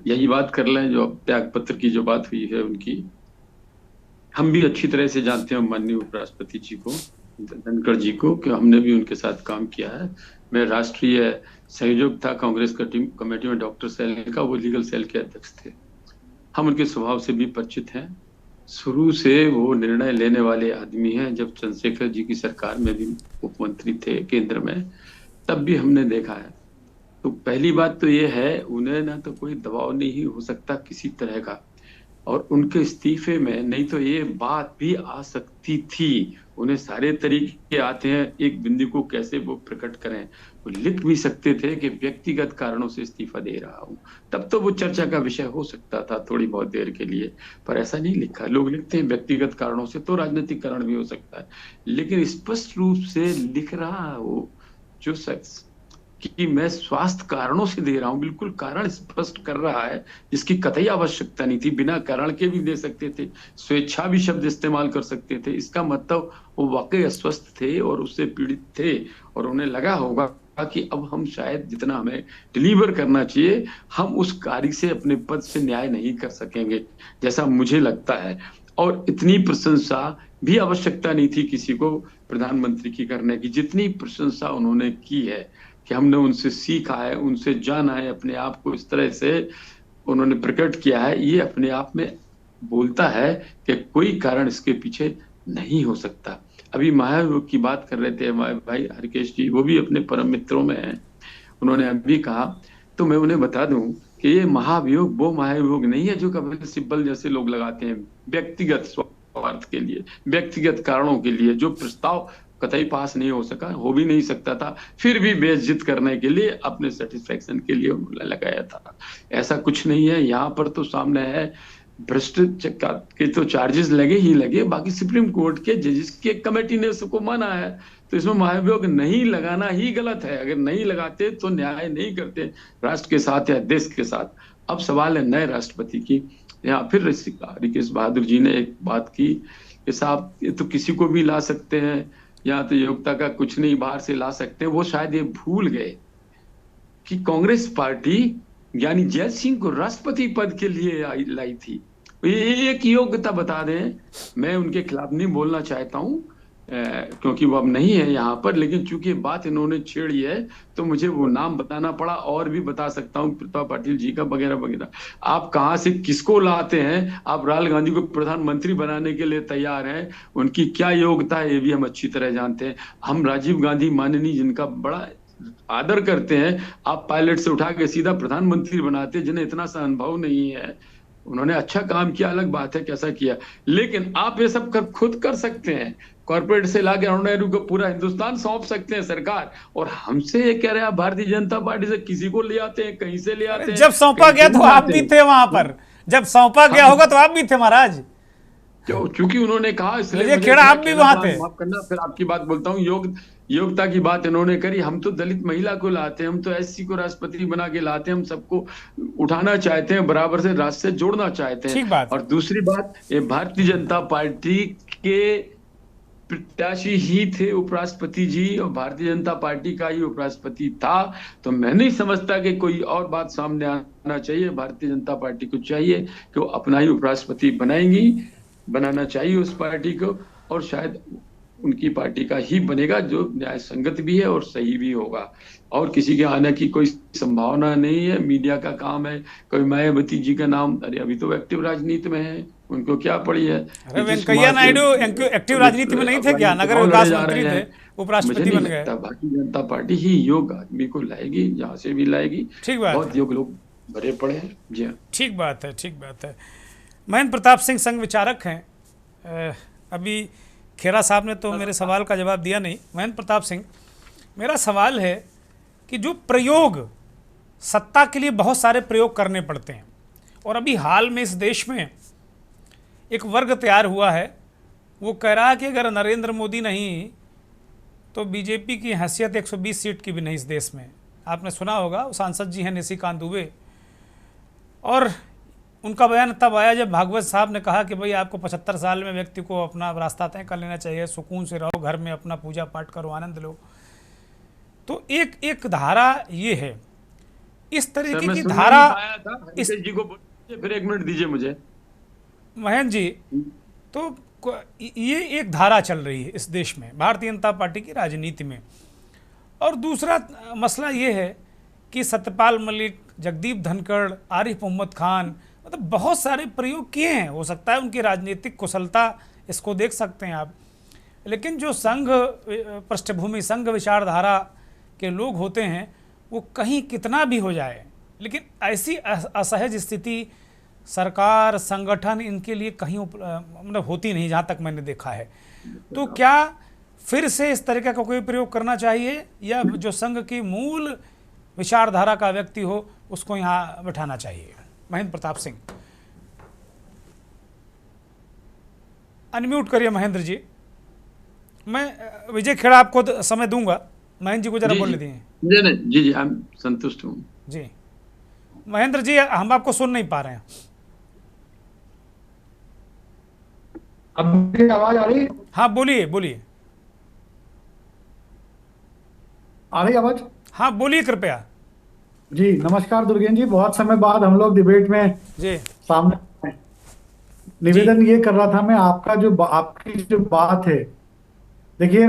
यही बात कर लें जो त्याग पत्र की जो बात हुई है उनकी, हम भी अच्छी तरह से जानते हैं माननीय उपराष्ट्रपति जी को, धनखड़ जी को, कि हमने भी उनके साथ काम किया है। मैं राष्ट्रीय संयोजक था कांग्रेस कमेटी में डॉक्टर सेल का, वो लीगल सेल के अध्यक्ष थे। हम उनके स्वभाव से भी परिचित हैं। शुरू से वो निर्णय लेने वाले आदमी हैं। जब चंद्रशेखर जी की सरकार में भी मुख्यमंत्री थे केंद्र में, तब भी हमने देखा है। तो पहली बात तो ये है, उन्हें ना तो कोई दबाव नहीं हो सकता किसी तरह का, और उनके इस्तीफे में नहीं तो ये बात भी आ सकती थी। उन्हें सारे तरीके आते हैं एक बिंदु को कैसे वो प्रकट करें। वो लिख भी सकते थे कि व्यक्तिगत कारणों से इस्तीफा दे रहा हूं, तब तो वो चर्चा का विषय हो सकता था थोड़ी बहुत देर के लिए, पर ऐसा नहीं लिखा। लोग लिखते हैं व्यक्तिगत कारणों से, तो राजनीतिक कारण भी हो सकता है, लेकिन स्पष्ट रूप से लिख रहा है वो जो शख्स कि मैं स्वास्थ्य कारणों से दे रहा हूं, बिल्कुल कारण स्पष्ट कर रहा है, जिसकी कतई आवश्यकता नहीं थी। बिना कारण के भी दे सकते थे, स्वेच्छा भी शब्द इस्तेमाल कर सकते थे। इसका मतलब वो वाकई अस्वस्थ थे और उससे पीड़ित थे, और उन्हें लगा होगा कि अब हम शायद जितना हमें डिलीवर करना चाहिए, हम उस कार्य से अपने पद से न्याय नहीं कर सकेंगे, जैसा मुझे लगता है। और इतनी प्रशंसा भी आवश्यकता नहीं थी किसी को प्रधानमंत्री की करने की, जितनी प्रशंसा उन्होंने की है कि हमने उनसे सीखा है, उनसे जाना है, अपने आप को इस तरह से उन्होंने प्रकट किया है। ये अपने आप में बोलता है कि कोई कारण इसके पीछे नहीं हो सकता। अभी महाभियोग की बात कर रहे थे हमारे भाई हरकेश जी, वो भी अपने परम मित्रों में हैं। उन्होंने अभी कहा, तो मैं उन्हें बता दूं कि ये महाभियोग वो महाभियोग नहीं है जो कपिल सिब्बल जैसे लोग लगाते हैं व्यक्तिगत स्वार्थ के लिए, व्यक्तिगत कारणों के लिए। जो प्रस्ताव कतई पास नहीं हो सका, हो भी नहीं सकता था, फिर भी बेइज्जत करने के लिए, अपने सेटिस्फेक्शन के लिए उन्होंने लगाया था। ऐसा कुछ नहीं है। यहाँ पर तो सामने है भ्रष्टाचार के तो चार्जेस लगे ही लगे, बाकी सुप्रीम कोर्ट के जजेस की कमेटी ने उसको माना है, तो इसमें महाभियोग नहीं लगाना ही गलत है। अगर नहीं लगाते तो न्याय नहीं करते राष्ट्र के साथ या देश के साथ। अब सवाल है नए राष्ट्रपति की। यहाँ फिर रिकेश बहादुर जी ने एक बात की कि साहब ये तो किसी को भी ला सकते हैं, यहाँ तो योग्यता का कुछ नहीं, बाहर से ला सकते हैं। वो शायद ये भूल गए कि कांग्रेस पार्टी यानी जय सिंह को राष्ट्रपति पद के लिए लाई थी। ये एक योग्यता बता दें। मैं उनके खिलाफ नहीं बोलना चाहता हूं क्योंकि वो अब नहीं है यहाँ पर, लेकिन चूंकि बात इन्होंने छेड़ी है तो मुझे वो नाम बताना पड़ा। और भी बता सकता हूँ, प्रतिभा पाटिल जी का वगैरह वगैरह। आप कहाँ से किसको लाते हैं? आप राहुल गांधी को प्रधानमंत्री बनाने के लिए तैयार हैं, उनकी क्या योग्यता है ये भी हम अच्छी तरह जानते हैं। हम राजीव गांधी माननीय जिनका बड़ा आदर करते हैं, आप पायलट से उठा के सीधा प्रधानमंत्री बनाते, जिन्हें इतना सा अनुभव नहीं है। उन्होंने अच्छा काम किया, अलग बात है कैसा किया, लेकिन आप ये सब खुद कर सकते हैं। कॉर्पोरेट से लाके अरुण नेहरू को पूरा हिंदुस्तान सौंप सकते हैं सरकार, और हमसे ये कह रहे हैं भारतीय जनता पार्टी से किसी को ले आते हैं, कहीं से ले आते हैं। जब सौंपा गया तो आप भी थे वहां पर, जब सौंपा गया होगा तो आप भी थे महाराज। चूंकि उन्होंने कहा, इसलिए खेड़ा आप भी वहां थे। माफ करना, फिर आपकी बात बोलता हूँ। योग्यता की बात इन्होंने करी। हम तो दलित महिला को लाते हैं, हम तो एससी को राष्ट्रपति बना के लाते हैं, हम सबको उठाना चाहते हैं, बराबर से राष्ट्र से जोड़ना चाहते ठीक हैं। बात। और दूसरी बात, ये भारतीय जनता पार्टी के प्रत्याशी ही थे उपराष्ट्रपति जी, और भारतीय जनता पार्टी का ही उपराष्ट्रपति था। तो मैं नहीं समझता कि कोई और बात सामने आना चाहिए। भारतीय जनता पार्टी को चाहिए कि वो अपना ही उपराष्ट्रपति बनाना चाहिए उस पार्टी को, और शायद उनकी पार्टी का ही बनेगा जो न्याय संगत भी है और सही भी होगा। और किसी के आने की कोई संभावना नहीं है। मीडिया का काम है, कोई मायावती जी का नाम, अरे अभी तो एक्टिव राजनीति में है, उनको क्या पड़ी है। अरे वेंकैया नायडू एक्टिव राजनीति में नहीं थे क्या? नगर विकास मंत्री थे, उपराष्ट्रपति बन गए। भारतीय जनता पार्टी ही योग्य आदमी को लाएगी, जहाँ से भी लाएगी। ठीक बात, बहुत योग्य लोग भरे पड़े हैं। जी हाँ, ठीक बात है, ठीक बात है। महेंद्र प्रताप सिंह संघ विचारक हैं। अभी खेरा साहब ने तो मेरे सवाल का जवाब दिया नहीं। महेंद्र प्रताप सिंह, मेरा सवाल है कि जो प्रयोग, सत्ता के लिए बहुत सारे प्रयोग करने पड़ते हैं, और अभी हाल में इस देश में एक वर्ग तैयार हुआ है, वो कह रहा है कि अगर नरेंद्र मोदी नहीं तो बीजेपी की हैसियत 120 सीट की भी नहीं इस देश में। आपने सुना होगा, वो सांसद जी हैं निशिकांत दुबे, और उनका बयान तब आया जब भागवत साहब ने कहा कि भाई आपको 75 साल में व्यक्ति को अपना रास्ता तय कर लेना चाहिए, सुकून से रहो, घर में अपना पूजा पाठ करो, आनंद लो। तो एक धारा ये है, इस तरीके की धारा इस जी को फिर 1 मिनट दीजिए मुझे महेंद्र जी। तो ये एक धारा चल रही है इस देश में भारतीय जनता पार्टी की राजनीति में। और दूसरा मसला ये है कि सत्यपाल मलिक, जगदीप धनखड़, आरिफ मोहम्मद खान, मतलब बहुत सारे प्रयोग किए हैं। हो सकता है उनकी राजनीतिक कुशलता, इसको देख सकते हैं आप, लेकिन जो संघ पृष्ठभूमि, संघ विचारधारा के लोग होते हैं, वो कहीं कितना भी हो जाए, लेकिन ऐसी असहज स्थिति सरकार, संगठन, इनके लिए कहीं मतलब होती नहीं, जहाँ तक मैंने देखा है। तो क्या फिर से इस तरीके का कोई प्रयोग करना चाहिए, या जो संघ की मूल विचारधारा का व्यक्ति हो उसको यहाँ बैठाना चाहिए? महेंद्र प्रताप सिंह, अनम्यूट करिए महेंद्र जी। मैं विजय खेड़ा आपको समय दूंगा, महेंद्र जी को जरा बोल लेते हैं। जी, हम संतुष्ट हूँ जी। महेंद्र जी, हम आपको सुन नहीं पा रहे हैं। अब आवाज आ रही है? हाँ बोलिए बोलिए, आ रही आवाज? हाँ बोलिए कृपया। जी नमस्कार दुर्गेन जी, बहुत समय बाद हम लोग डिबेट में जी सामने। निवेदन ये कर रहा था मैं, आपकी जो बात है, देखिए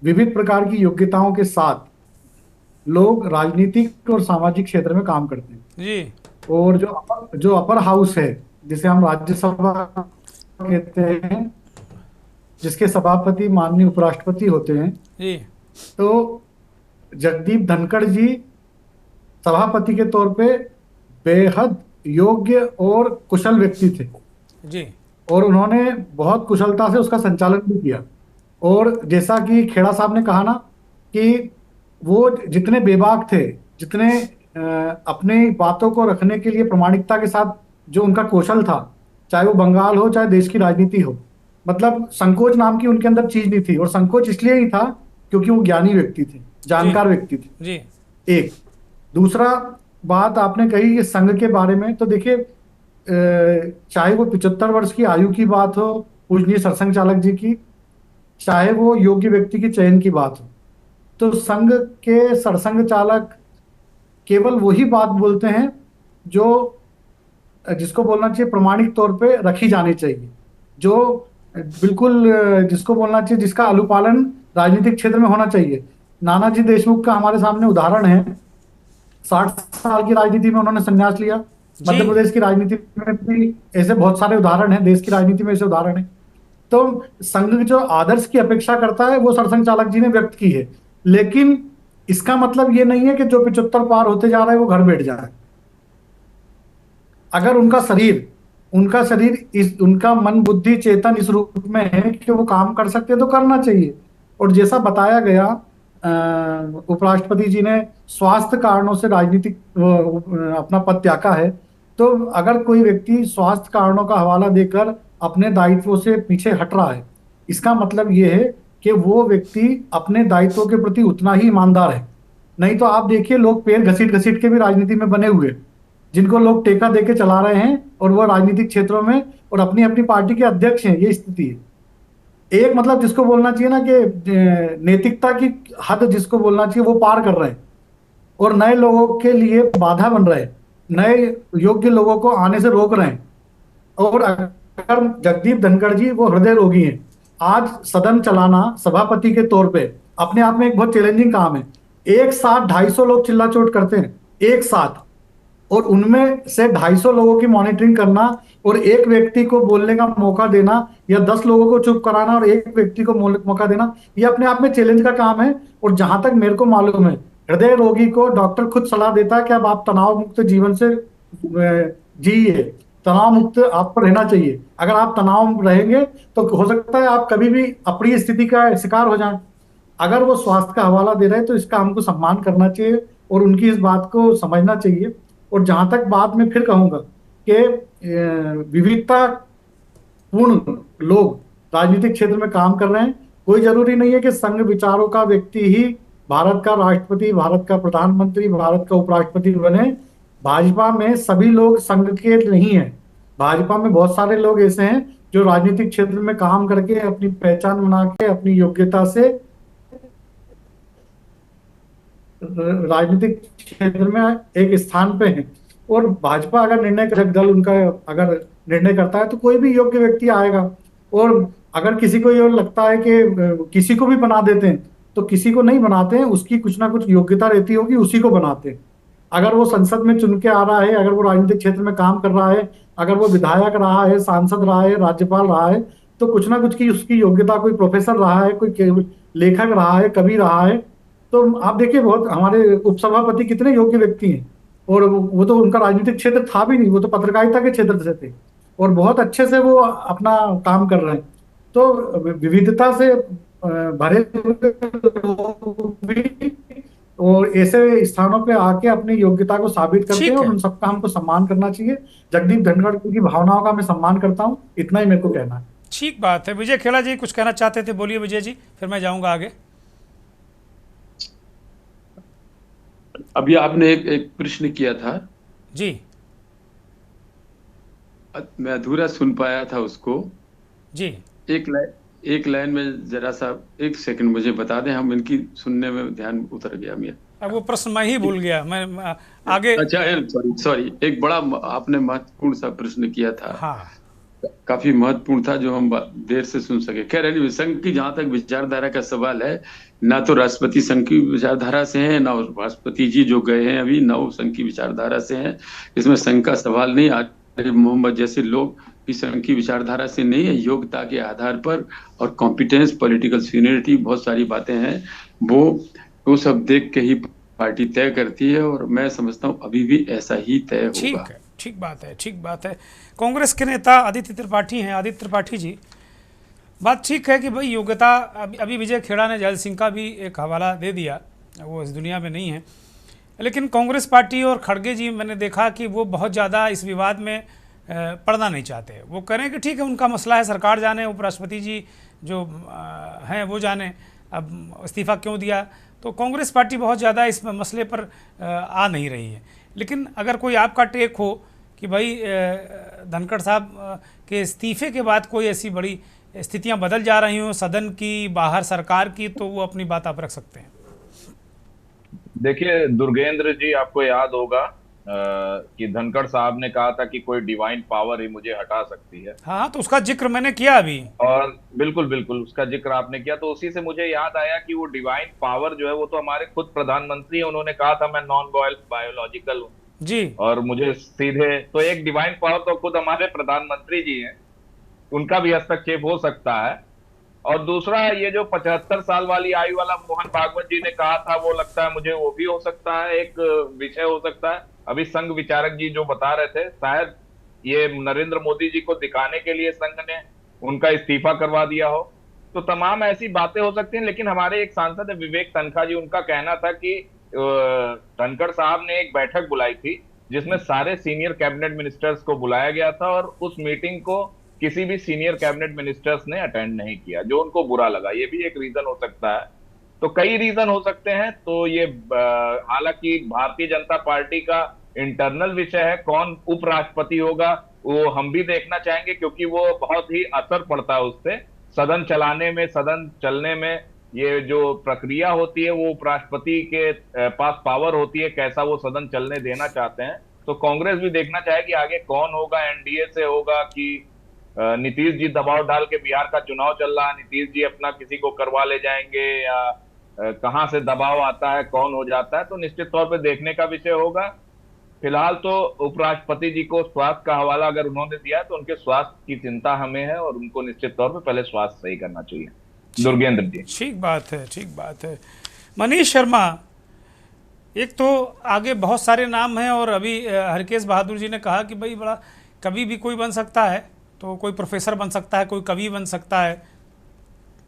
विविध प्रकार की योग्यताओं के साथ लोग राजनीतिक और सामाजिक क्षेत्र में काम करते हैं जी। और जो अपर हाउस है, जिसे हम राज्यसभा कहते हैं, जिसके सभापति माननीय उपराष्ट्रपति होते हैं जी, तो जगदीप धनखड़ जी सभापति के तौर पे बेहद योग्य और कुशल व्यक्ति थे जी, और उन्होंने बहुत कुशलता से उसका संचालन भी किया। और जैसा कि खेड़ा साहब ने कहा ना कि वो जितने बेबाक थे, जितने अपने बातों को रखने के लिए प्रामाणिकता के साथ जो उनका कौशल था, चाहे वो बंगाल हो चाहे देश की राजनीति हो, मतलब संकोच नाम की उनके अंदर चीज नहीं थी। और संकोच इसलिए ही था क्योंकि वो ज्ञानी व्यक्ति थे, जानकार व्यक्ति थे जी। एक। दूसरा बात आपने कही ये संघ के बारे में, तो देखिए चाहे वो 75 वर्ष की आयु की बात हो पूजनीय सरसंघ चालक जी की, चाहे वो योग्य व्यक्ति के चयन की बात हो, तो संघ के सरसंघ चालक केवल वही बात बोलते हैं जो जिसको बोलना चाहिए प्रमाणिक तौर पे रखी जानी चाहिए, जो बिल्कुल जिसको बोलना चाहिए, जिसका अनुपालन राजनीतिक क्षेत्र में होना चाहिए। नानाजी देशमुख का हमारे सामने उदाहरण है, 60 साल की राजनीति में उन्होंने संन्यास लिया। मध्य प्रदेश की राजनीति में भी ऐसे बहुत सारे उदाहरण हैं, देश की राजनीति में ऐसे उदाहरण है। तो संघ जो आदर्श की अपेक्षा करता है वो सरसंघ चालक जी ने व्यक्त की है, लेकिन इसका मतलब ये नहीं है कि जो 75 पार होते जा रहा है वो घर बैठ जाए। अगर उनका शरीर उनका मन बुद्धि चेतन इस रूप में है कि वो काम कर सकते हैं तो करना चाहिए। और जैसा बताया गया, उपराष्ट्रपति जी ने स्वास्थ्य कारणों से राजनीतिक अपना पद त्यागा है, तो अगर कोई व्यक्ति स्वास्थ्य कारणों का हवाला देकर अपने दायित्वों से पीछे हट रहा है, इसका मतलब ये है कि वो व्यक्ति अपने दायित्वों के प्रति उतना ही ईमानदार है। नहीं तो आप देखिए, लोग पैर घसीट घसीट के भी राजनीति में बने हुए, जिनको लोग टेका देके चला रहे हैं, और वो राजनीतिक क्षेत्रों में और अपनी अपनी पार्टी के अध्यक्ष हैं। ये स्थिति है। एक मतलब जिसको बोलना चाहिए ना कि नैतिकता की हद जिसको बोलना चाहिए, वो पार कर रहे हैं और नए लोगों के लिए बाधा बन रहे हैं, नए योग्य लोगों को आने से रोक रहे हैं। और अगर जगदीप धनखड़ जी वो हृदय रोगी हैं, आज सदन चलाना सभापति के तौर पे अपने आप में एक बहुत चैलेंजिंग काम है। एक साथ 250 लोग चिल्ला चोट करते हैं एक साथ, और उनमें से 250 लोगों की मॉनिटरिंग करना और एक व्यक्ति को बोलने का मौका देना, या 10 लोगों को चुप कराना और एक व्यक्ति को मौका देना, ये अपने आप में चैलेंज का काम है। और जहां तक मेरे को मालूम है, हृदय रोगी को डॉक्टर खुद सलाह देता है कि अब आप तनाव मुक्त जीवन से जिए, तनाव मुक्त आपको रहना चाहिए। अगर आप तनाव रहेंगे तो हो सकता है आप कभी भी अप्रिय स्थिति का शिकार हो जाएं। अगर वो स्वास्थ्य का हवाला दे रहे हैं तो इसका हमको सम्मान करना चाहिए और उनकी इस बात को समझना चाहिए। और जहां तक बात मैं फिर कहूंगा कि विविधता पूर्ण लोग राजनीतिक क्षेत्र में काम कर रहे हैं। कोई जरूरी नहीं है कि संघ विचारों का व्यक्ति ही भारत का राष्ट्रपति, भारत का प्रधानमंत्री, भारत का उपराष्ट्रपति बने। भाजपा में सभी लोग संघ के नहीं है। भाजपा में बहुत सारे लोग ऐसे हैं जो राजनीतिक क्षेत्र में काम करके अपनी पहचान बना के अपनी योग्यता से राजनीतिक क्षेत्र में एक स्थान पे हैं। और भाजपा अगर निर्णय कर, दल उनका अगर निर्णय करता है तो कोई भी योग्य व्यक्ति आएगा। और अगर किसी को ये लगता है कि किसी को भी बना देते हैं, तो किसी को नहीं बनाते हैं, उसकी कुछ ना कुछ योग्यता रहती होगी, उसी को बनाते हैं। अगर वो संसद में चुन के आ रहा है, अगर वो राजनीतिक क्षेत्र में काम कर रहा है, अगर वो विधायक रहा है, सांसद रहा है, राज्यपाल रहा है, तो कुछ ना कुछ की उसकी योग्यता, कोई प्रोफेसर रहा है, कोई लेखक रहा है, कवि रहा है। तो आप देखिए, बहुत हमारे उपसभापति कितने योग्य व्यक्ति हैं, और वो तो उनका राजनीतिक क्षेत्र था भी नहीं, वो तो पत्रकारिता के क्षेत्र से थे और बहुत अच्छे से वो अपना काम कर रहे हैं। तो विविधता से भरे लोग भी और ऐसे स्थानों पे आके अपनी योग्यता को साबित करते हैं और उन सबका हमको सम्मान करना चाहिए। जगदीप धनखड़ की भावनाओं का मैं सम्मान करता हूँ, इतना ही मेरे को कहना है। ठीक बात है। विजय खेड़ा जी कुछ कहना चाहते थे, बोलिए विजय जी, फिर मैं जाऊंगा आगे। अभी आपने एक प्रश्न किया था जी, मैं अधूरा सुन पाया था उसको जी। एक लाइन में जरा सा 1 सेकंड मुझे बता दें, हम इनकी सुनने में ध्यान उतर गया मेरा। अब वो प्रश्न मैं ही भूल गया, मैं आगे। अच्छा, सॉरी, एक बड़ा आपने महत्वपूर्ण सा प्रश्न किया था। हाँ, काफी महत्वपूर्ण था जो हम देर से सुन सके। खैर, संघ की जहां तक विचारधारा का सवाल है, ना तो राष्ट्रपति संघ की विचारधारा से हैं, ना राष्ट्रपति जी जो गए हैं अभी, ना वो संघ की विचारधारा से हैं। इसमें संघ का सवाल नहीं। आरिफ मोहम्मद जैसे लोग भी संघ की विचारधारा से नहीं है। योग्यता के आधार पर और कॉम्पिटेंस, पॉलिटिकल सीनियरिटी, बहुत सारी बातें हैं, वो सब देख के ही पार्टी तय करती है और मैं समझता हूँ अभी भी ऐसा ही तय होगा। ठीक है, ठीक बात है, ठीक बात है। कांग्रेस के नेता आदित्य त्रिपाठी हैं, आदित्य त्रिपाठी जी, बात ठीक है कि भाई योग्यता, अभी विजय खेड़ा ने जैल सिंह का भी एक हवाला दे दिया, वो इस दुनिया में नहीं है। लेकिन कांग्रेस पार्टी और खड़गे जी, मैंने देखा कि वो बहुत ज़्यादा इस विवाद में पड़ना नहीं चाहते। वो करें कि ठीक है, उनका मसला है, सरकार जाने, उपराष्ट्रपति जी जो हैं वो जाने अब इस्तीफ़ा क्यों दिया। तो कांग्रेस पार्टी बहुत ज़्यादा इस मसले पर आ नहीं रही है। लेकिन अगर कोई आपका टेक हो कि भाई धनखड़ साहब के इस्तीफ़े के बाद कोई ऐसी बड़ी स्थितियां बदल जा रही हों सदन की, बाहर सरकार की, तो वो अपनी बात आप रख सकते हैं। देखिए दुर्गेंद्र जी, आपको याद होगा कि धनखड़ साहब ने कहा था कि कोई डिवाइन पावर ही मुझे हटा सकती है। हाँ, तो उसका जिक्र मैंने किया अभी। और बिल्कुल उसका जिक्र आपने किया, तो उसी से मुझे याद आया कि वो डिवाइन पावर जो है वो तो हमारे खुद प्रधानमंत्री हैं। उन्होंने कहा था मैं नॉन बायोलॉजिकल हूँ जी, और मुझे सीधे, तो एक डिवाइन पावर तो खुद हमारे प्रधानमंत्री जी हैं, उनका भी हस्तक्षेप हो सकता है। और दूसरा, ये जो 75 साल वाली आयु वाला मोहन भागवत जी ने कहा था, वो लगता है मुझे वो भी हो सकता है, एक विषय हो सकता है। अभी संघ विचारक जी जो बता रहे थे, शायद ये नरेंद्र मोदी जी को दिखाने के लिए संघ ने उनका इस्तीफा करवा दिया हो। तो तमाम ऐसी बातें हो सकती हैं। लेकिन हमारे एक सांसद है विवेक तनखा जी, उनका कहना था कि धनखड़ साहब ने एक बैठक बुलाई थी जिसमें सारे सीनियर कैबिनेट मिनिस्टर्स को बुलाया गया था और उस मीटिंग को किसी भी सीनियर कैबिनेट मिनिस्टर्स ने अटेंड नहीं किया, जो उनको बुरा लगा। ये भी एक रीजन हो सकता है। तो कई रीजन हो सकते हैं। तो ये हालांकि भारतीय जनता पार्टी का इंटरनल विषय है, कौन उपराष्ट्रपति होगा वो हम भी देखना चाहेंगे, क्योंकि वो बहुत ही असर पड़ता है उससे सदन चलाने में, सदन चलने में। ये जो प्रक्रिया होती है वो उपराष्ट्रपति के पास पावर होती है, कैसा वो सदन चलने देना चाहते हैं। तो कांग्रेस भी देखना चाहे कि आगे कौन होगा, एनडीए से होगा कि नीतीश जी दबाव डाल के, बिहार का चुनाव चल रहा है, नीतीश जी अपना किसी को करवा ले जाएंगे, या कहां से दबाव आता है, कौन हो जाता है। तो निश्चित तौर पे देखने का विषय होगा। फिलहाल तो उपराष्ट्रपति जी को स्वास्थ्य का हवाला अगर उन्होंने दिया तो उनके स्वास्थ्य की चिंता हमें है, और उनको निश्चित तौर पे पहले स्वास्थ्य सही करना चाहिए। दुर्गेंद्र जी, ठीक बात है, ठीक बात है। मनीष शर्मा, एक तो आगे बहुत सारे नाम हैं, और अभी हरकेश बहादुर जी ने कहा कि भाई बड़ा कभी भी कोई बन सकता है, तो कोई प्रोफेसर बन सकता है, कोई कवि बन सकता है,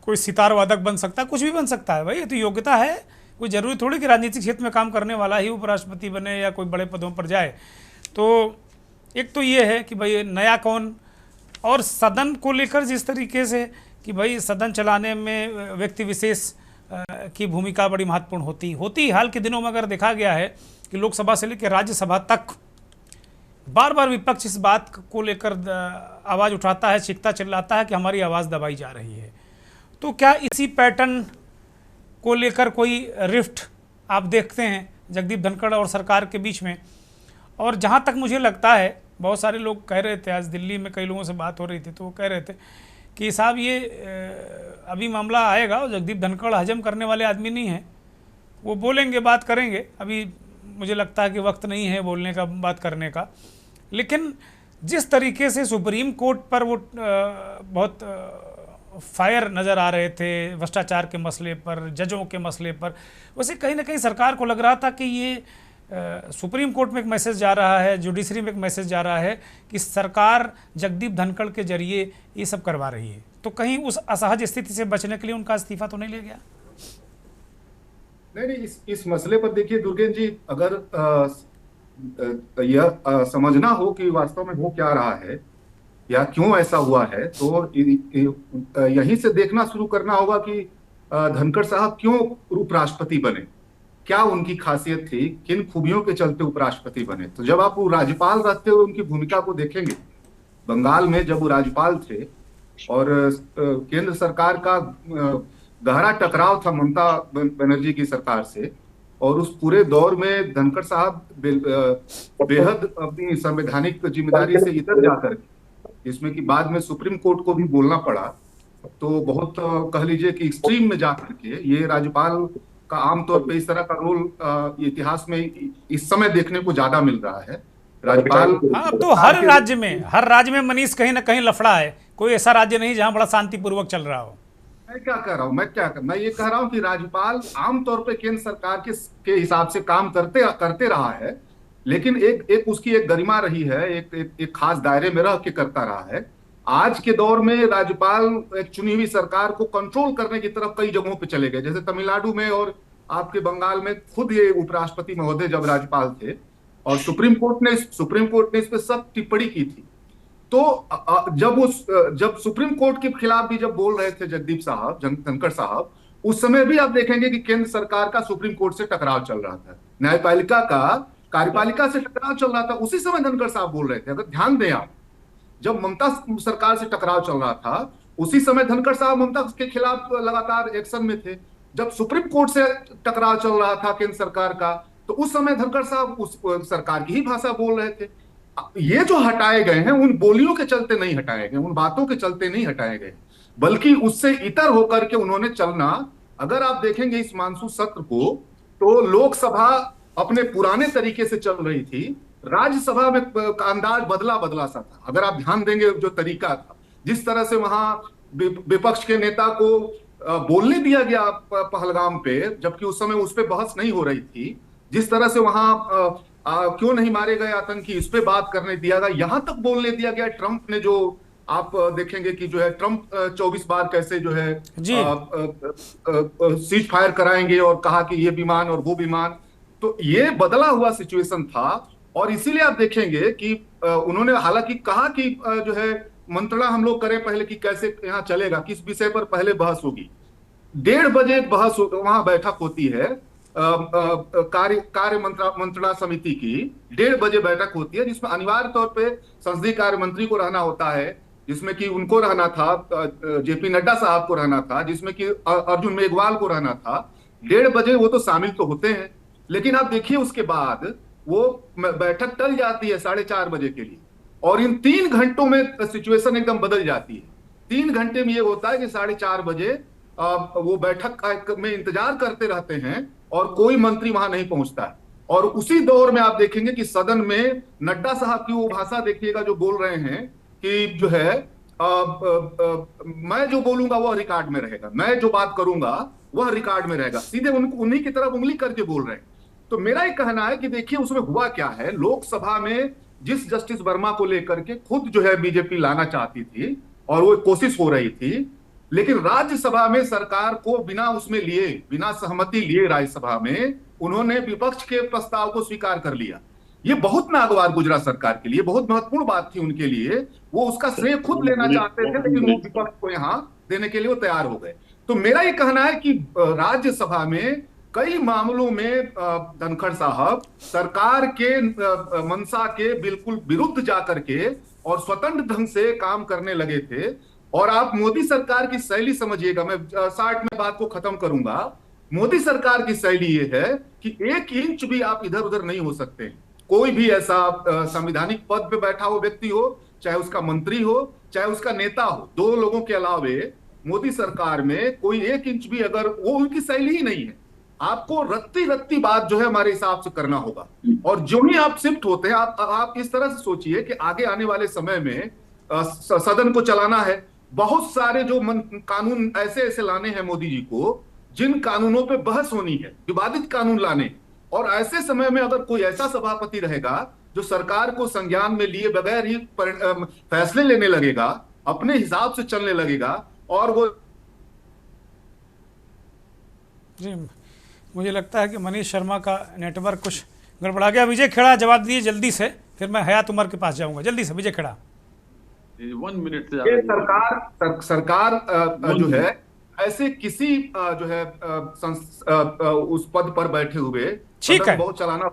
कोई सितार वादक बन सकता है, कुछ भी बन सकता है। भाई ये तो योग्यता है, कोई जरूरी थोड़ी कि राजनीतिक क्षेत्र में काम करने वाला ही उपराष्ट्रपति बने या कोई बड़े पदों पर जाए। तो एक तो ये है कि भाई नया कौन, और सदन को लेकर जिस तरीके से कि भाई सदन चलाने में व्यक्ति विशेष की भूमिका बड़ी महत्वपूर्ण होती। हाल के दिनों में अगर देखा गया है कि लोकसभा से लेकर राज्यसभा तक बार बार विपक्ष इस बात को लेकर आवाज़ उठाता है, चीखता चिल्लाता है कि हमारी आवाज़ दबाई जा रही है। तो क्या इसी पैटर्न को लेकर कोई रिफ्ट आप देखते हैं जगदीप धनखड़ और सरकार के बीच में? और जहाँ तक मुझे लगता है, बहुत सारे लोग कह रहे थे, आज दिल्ली में कई लोगों से बात हो रही थी, तो वो कह रहे थे कि साहब ये अभी मामला आएगा और जगदीप धनखड़ हजम करने वाले आदमी नहीं हैं, वो बोलेंगे, बात करेंगे। अभी मुझे लगता है कि वक्त नहीं है बोलने का, बात करने का। लेकिन जिस तरीके से सुप्रीम कोर्ट पर वो बहुत फायर नज़र आ रहे थे भ्रष्टाचार के मसले पर, जजों के मसले पर, वैसे कहीं ना कहीं सरकार को लग रहा था कि ये सुप्रीम कोर्ट में एक मैसेज जा रहा है, जुडिशरी में एक मैसेज जा रहा है कि सरकार जगदीप धनखड़ के जरिए ये सब करवा रही है। तो कहीं उस असहज स्थिति से बचने के लिए उनका इस्तीफा तो नहीं ले गया? नहीं, इस मसले पर देखिए दुर्गेंद्र जी, अगर यह समझना हो कि वास्तव में हो क्या रहा है या क्यों ऐसा हुआ है, तो यहीं से देखना शुरू करना होगा कि धनखड़ साहब क्यों उपराष्ट्रपति बने, क्या उनकी खासियत थी, किन खूबियों के चलते उपराष्ट्रपति बने। तो जब आप राज्यपाल रहते हुए उनकी भूमिका को देखेंगे, बंगाल में जब वो राज्यपाल थे और केंद्र सरकार का गहरा टकराव था ममता बनर्जी की सरकार से, और उस पूरे दौर में धनखड़ साहब बेहद अपनी संवैधानिक जिम्मेदारी से इतर जाकर, जिसमें कि बाद में सुप्रीम कोर्ट को भी बोलना पड़ा, तो बहुत कह लीजिए कि एक्सट्रीम में जाकर के ये राज्यपाल का आमतौर पे इस तरह का रोल इतिहास में इस समय देखने को ज्यादा मिल रहा है। राज्यपाल अब तो हर राज्य में मनीष कहीं ना कहीं लफड़ा है, कोई ऐसा राज्य नहीं जहां बड़ा शांतिपूर्वक चल रहा हो। मैं ये कह रहा हूं कि राज्यपाल आमतौर पे केंद्र सरकार के हिसाब से काम करते रहा है, लेकिन एक उसकी एक गरिमा रही है, एक खास दायरे में रह के करता रहा है। आज के दौर में राज्यपाल एक चुनी हुई सरकार को कंट्रोल करने की तरफ कई जगहों पे चले गए, जैसे तमिलनाडु में और आपके बंगाल में खुद ये उपराष्ट्रपति महोदय जब राज्यपाल थे, और सुप्रीम कोर्ट ने इस पे सख्त टिप्पणी की थी। तो जब सुप्रीम कोर्ट के खिलाफ भी जब बोल रहे थे जगदीप साहब, धनखड़ साहब, उस समय भी आप देखेंगे कि केंद्र सरकार का सुप्रीम कोर्ट से टकराव चल रहा था, न्यायपालिका का कार्यपालिका से टकराव चल रहा था। उसी समय धनखड़ साहब बोल रहे थे। अगर ध्यान दें आप, जब ममता सरकार से टकराव चल रहा था, उसी समय धनखड़ साहब ममता के खिलाफ लगातार एक्शन में थे। जब सुप्रीम कोर्ट से टकराव चल रहा था केंद्र सरकार का, तो उस समय धनखड़ साहब उस सरकार की ही भाषा बोल रहे थे। ये जो हटाए गए हैं, उन बोलियों के चलते नहीं हटाए गए, उन बातों के चलते नहीं हटाए गए, बल्कि उससे इतर होकर के उन्होंने चलना। अगर आप देखेंगे इस मानसून सत्र को, तो लोकसभा अपने पुराने तरीके से चल रही थी, राज्यसभा में अंदाज बदला सा था। अगर आप ध्यान देंगे जो तरीका था, जिस तरह से वहां विपक्ष के नेता को बोलने दिया गया पहलगाम पे, जबकि उस समय उस पर बहस नहीं हो रही थी, जिस तरह से वहां क्यों नहीं मारे गए आतंकी, इस पे बात करने दिया गया, यहां तक बोलने दिया गया। ट्रंप ने जो आप देखेंगे कि जो है ट्रंप 24 बार कैसे जो है सीज फायर कराएंगे, और कहा कि ये विमान और वो विमान, तो ये बदला हुआ सिचुएशन था। और इसीलिए आप देखेंगे कि उन्होंने हालांकि कहा कि जो है मंत्रणा हम लोग करें पहले कि कैसे यहाँ चलेगा, किस विषय पर पहले बहस होगी। 1:30 बजे बहस वहां बैठक होती है, कार्य मंत्रणा समिति की 1:30 बजे बैठक होती है, जिसमें अनिवार्य तौर पे संसदीय कार्य मंत्री को रहना होता है, जिसमें कि उनको रहना था, जेपी नड्डा साहब को रहना था, जिसमें कि अर्जुन मेघवाल को रहना था। 1:30 बजे वो तो शामिल तो होते हैं, लेकिन आप देखिए उसके बाद वो बैठक टल जाती है 4:30 बजे के लिए, और इन 3 घंटों में सिचुएशन एकदम बदल जाती है। 3 घंटे में ये होता है कि 4:30 बजे वो बैठक में इंतजार करते रहते हैं और कोई मंत्री वहां नहीं पहुंचता है। और उसी दौर में आप देखेंगे कि सदन में नड्डा साहब की वो भाषा देखिएगा जो बोल रहे हैं कि जो है मैं जो बोलूंगा वह रिकॉर्ड में रहेगा, मैं जो बात करूंगा वह रिकॉर्ड में रहेगा, सीधे उन्हीं की तरफ उंगली करके बोल रहे हैं। तो मेरा ये कहना है कि देखिए उसमें हुआ क्या है, लोकसभा में जिस जस्टिस वर्मा को लेकर के खुद जो है बीजेपी लाना चाहती थी और वो कोशिश हो रही थी, लेकिन राज्यसभा में सरकार को बिना उसमें लिए, बिना सहमति लिए राज्यसभा में उन्होंने विपक्ष के प्रस्ताव को स्वीकार कर लिया। ये बहुत नागवार गुजरा सरकार के लिए, बहुत महत्वपूर्ण बात थी उनके लिए। वो उसका श्रेय खुद लेना चाहते थे, लेकिन वो विपक्ष को यहाँ देने के लिए वो तैयार हो गए। तो मेरा ये कहना है कि राज्यसभा में कई मामलों में धनखड़ साहब सरकार के मंशा के बिल्कुल विरुद्ध जाकर के और स्वतंत्र ढंग से काम करने लगे थे। और आप मोदी सरकार की शैली समझिएगा, मैं 60 में बात को खत्म करूंगा। मोदी सरकार की शैली ये है कि 1 इंच भी आप इधर उधर नहीं हो सकते। कोई भी ऐसा संवैधानिक पद पे बैठा हो व्यक्ति हो, चाहे उसका मंत्री हो, चाहे उसका नेता हो, 2 लोगों के अलावे मोदी सरकार में कोई 1 इंच भी, अगर वो उनकी शैली ही नहीं है। आपको रत्ती रत्ती बात जो है हमारे हिसाब से करना होगा। और जो ही आप शिफ्ट होते हैं, आप इस तरह से सोचिए कि आगे आने वाले समय में सदन को चलाना है, बहुत सारे जो कानून ऐसे ऐसे लाने हैं मोदी जी को, जिन कानूनों पे बहस होनी है, विवादित कानून लाने। और ऐसे समय में अगर कोई ऐसा सभापति रहेगा जो सरकार को संज्ञान में लिए बगैर ही फैसले लेने लगेगा, अपने हिसाब से चलने लगेगा, और वो जी, मुझे लगता है कि मनीष शर्मा का नेटवर्क कुछ गड़बड़ा गया। विजय खेड़ा जवाब दिए जल्दी से, फिर मैं हयात उमर के पास जाऊंगा। जल्दी से विजय खेड़ा। 1 मिनट से ये सरकार जो है ऐसे किसी जो है उस पद पर बैठे हुए बहुत चलाना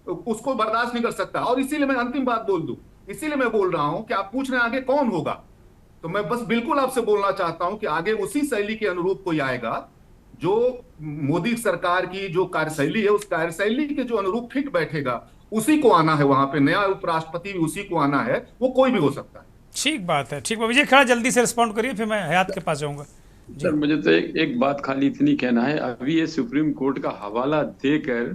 उसको बर्दाश्त नहीं कर सकता। और इसीलिए मैं अंतिम बात बोल दूं, इसीलिए मैं बोल रहा हूं कि आप पूछ रहे हैं आगे कौन होगा, तो मैं बस बिल्कुल आपसे बोलना चाहता हूं कि आगे उसी शैली के अनुरूप कोई आएगा जो मोदी सरकार की जो कार्यशैली है, उस कार्यशैली के जो अनुरूप फिट बैठेगा, उसी को आना है। वहां पे नया उपराष्ट्रपति भी उसी को आना है, वो कोई भी हो सकता है। ठीक बात है, ठीक है। विजय खड़ा जल्दी से रिस्पॉन्ड करिए, फिर मैं हयात के पास जाऊंगा। सर मुझे तो एक बात खाली इतनी कहना है, अभी ये सुप्रीम कोर्ट का हवाला देकर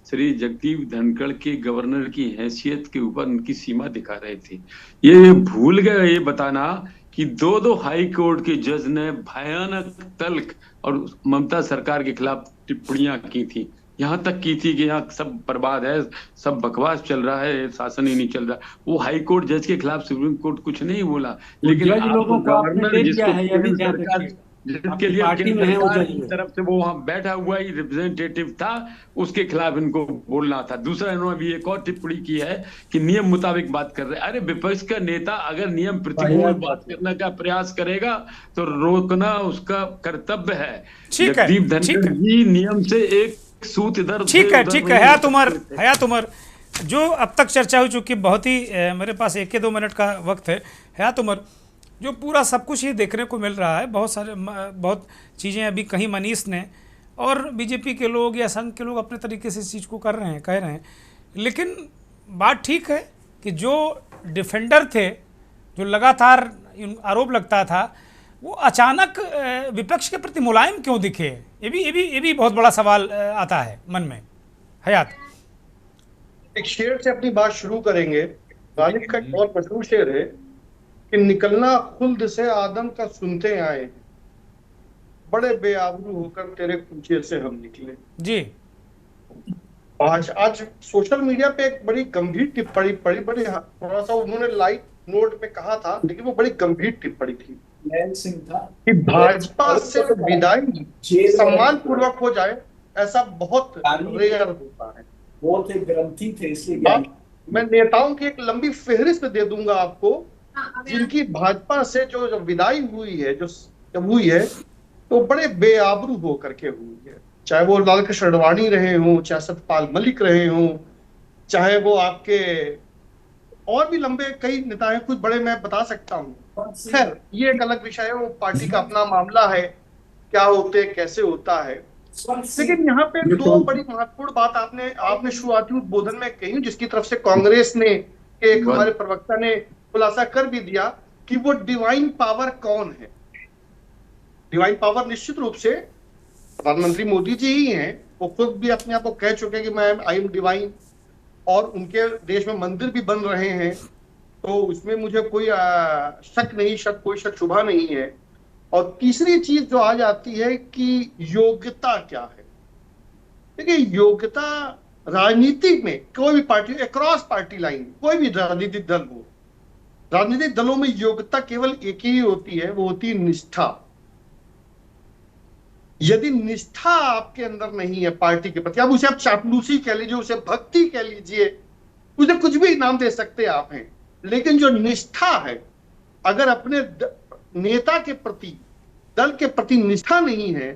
श्री जगदीप धनखड़ के गवर्नर की हैसियत के ऊपर उनकी सीमा दिखा रहे थे। ये भूल गए ये बताना कि 2 हाई कोर्ट के जज ने भयानक तल्ख और ममता सरकार के खिलाफ टिप्पणियां की थी, यहाँ तक की थी कि यहाँ सब बर्बाद है, सब बकवास चल रहा है, शासन ही नहीं चल रहा। वो हाई कोर्ट जज के खिलाफ सुप्रीम कोर्ट कुछ नहीं बोला, लेकिन गवर्नर जिसके लिए की तरफ से वो वहां बैठा हुआ ही रिप्रेजेंटेटिव था, उसके खिलाफ इनको बोलना था। दूसरा इन्होंने भी एक और टिप्पणी की है कि नियम मुताबिक बात कर रहे हैं। अरे विपक्ष का नेता अगर नियम प्रतिकूल बात करने का प्रयास करेगा तो रोकना उसका कर्तव्य है। जगदीप धनखड़ जी नियम से एक सूत इधर, ठीक है, ठीक है। हयात उमर जो अब तक चर्चा हो चुकी, बहुत ही मेरे पास 1-2 मिनट का वक्त है। हयात उमर, जो पूरा सब कुछ ये देखने को मिल रहा है, बहुत चीज़ें अभी कहीं मनीष ने और बीजेपी के लोग या संघ के लोग अपने तरीके से इस चीज़ को कर रहे हैं, कह रहे हैं, लेकिन बात ठीक है कि जो डिफेंडर थे, जो लगातार आरोप लगता था, वो अचानक विपक्ष के प्रति मुलायम क्यों दिखे? ये भी बहुत बड़ा सवाल आता है मन में। हयात, एक शेर से अपनी बात शुरू करेंगे। गालिब का एक बहुत मशहूर शेर है कि निकलना खुल्द से आदम का सुनते आए, बड़े बेआबरू होकर तेरे कुंचे से हम निकले। जी, आज सोशल मीडिया पे एक बड़ी गंभीर टिप्पणी पड़ी, बड़ी थोड़ा सा उन्होंने लाइट नोट में कहा था, लेकिन वो बड़ी गंभीर टिप्पणी थी कि भाजपा से विदाई सम्मान पूर्वक हो जाए, ऐसा बहुत रेयर होता है। बहुत एक ग्रंथी थे, इसलिए मैं नेताओं की एक लंबी फेहरिस्त दे दूंगा आपको जिनकी भाजपा से जो विदाई हुई है, जो जब हुई है तो बड़े बेआबरू होकर के हुई है। चाहे वो लालकृष्ण अडवाणी रहे हों, चाहे सत्यपाल मलिक रहे हों, चाहे वो आपके और भी लंबे कई नेता हैं, कुछ बड़े मैं बता सकता हूँ। खैर ये एक अलग विषय है, वो पार्टी का अपना मामला है, क्या होते कैसे होता है। लेकिन यहाँ पे दो बड़ी महत्वपूर्ण बात आपने शुरुआती उद्बोधन में कही, जिसकी तरफ से कांग्रेस ने एक हमारे प्रवक्ता ने खुलासा कर भी दिया कि वो डिवाइन पावर कौन है। डिवाइन पावर निश्चित रूप से प्रधानमंत्री मोदी जी ही हैं। वो खुद भी अपने आप को कह चुके हैं कि मैं आई एम डिवाइन, और उनके देश में मंदिर भी बन रहे हैं, तो उसमें मुझे कोई कोई शक शुबा नहीं है। और तीसरी चीज जो आ जाती है कि योग्यता क्या है। देखिए योग्यता राजनीति में कोई भी पार्टी, अक्रॉस पार्टी लाइन कोई भी राजनीतिक दल हो, राजनीतिक दलों में योग्यता केवल एक ही होती है, वो होती है निष्ठा। यदि निष्ठा आपके अंदर नहीं है पार्टी के प्रति, अब उसे आप चापलूसी कह लीजिए, उसे भक्ति कह लीजिए, उसे कुछ भी नाम दे सकते आप हैं, लेकिन जो निष्ठा है, अगर अपने नेता के प्रति, दल के प्रति निष्ठा नहीं है,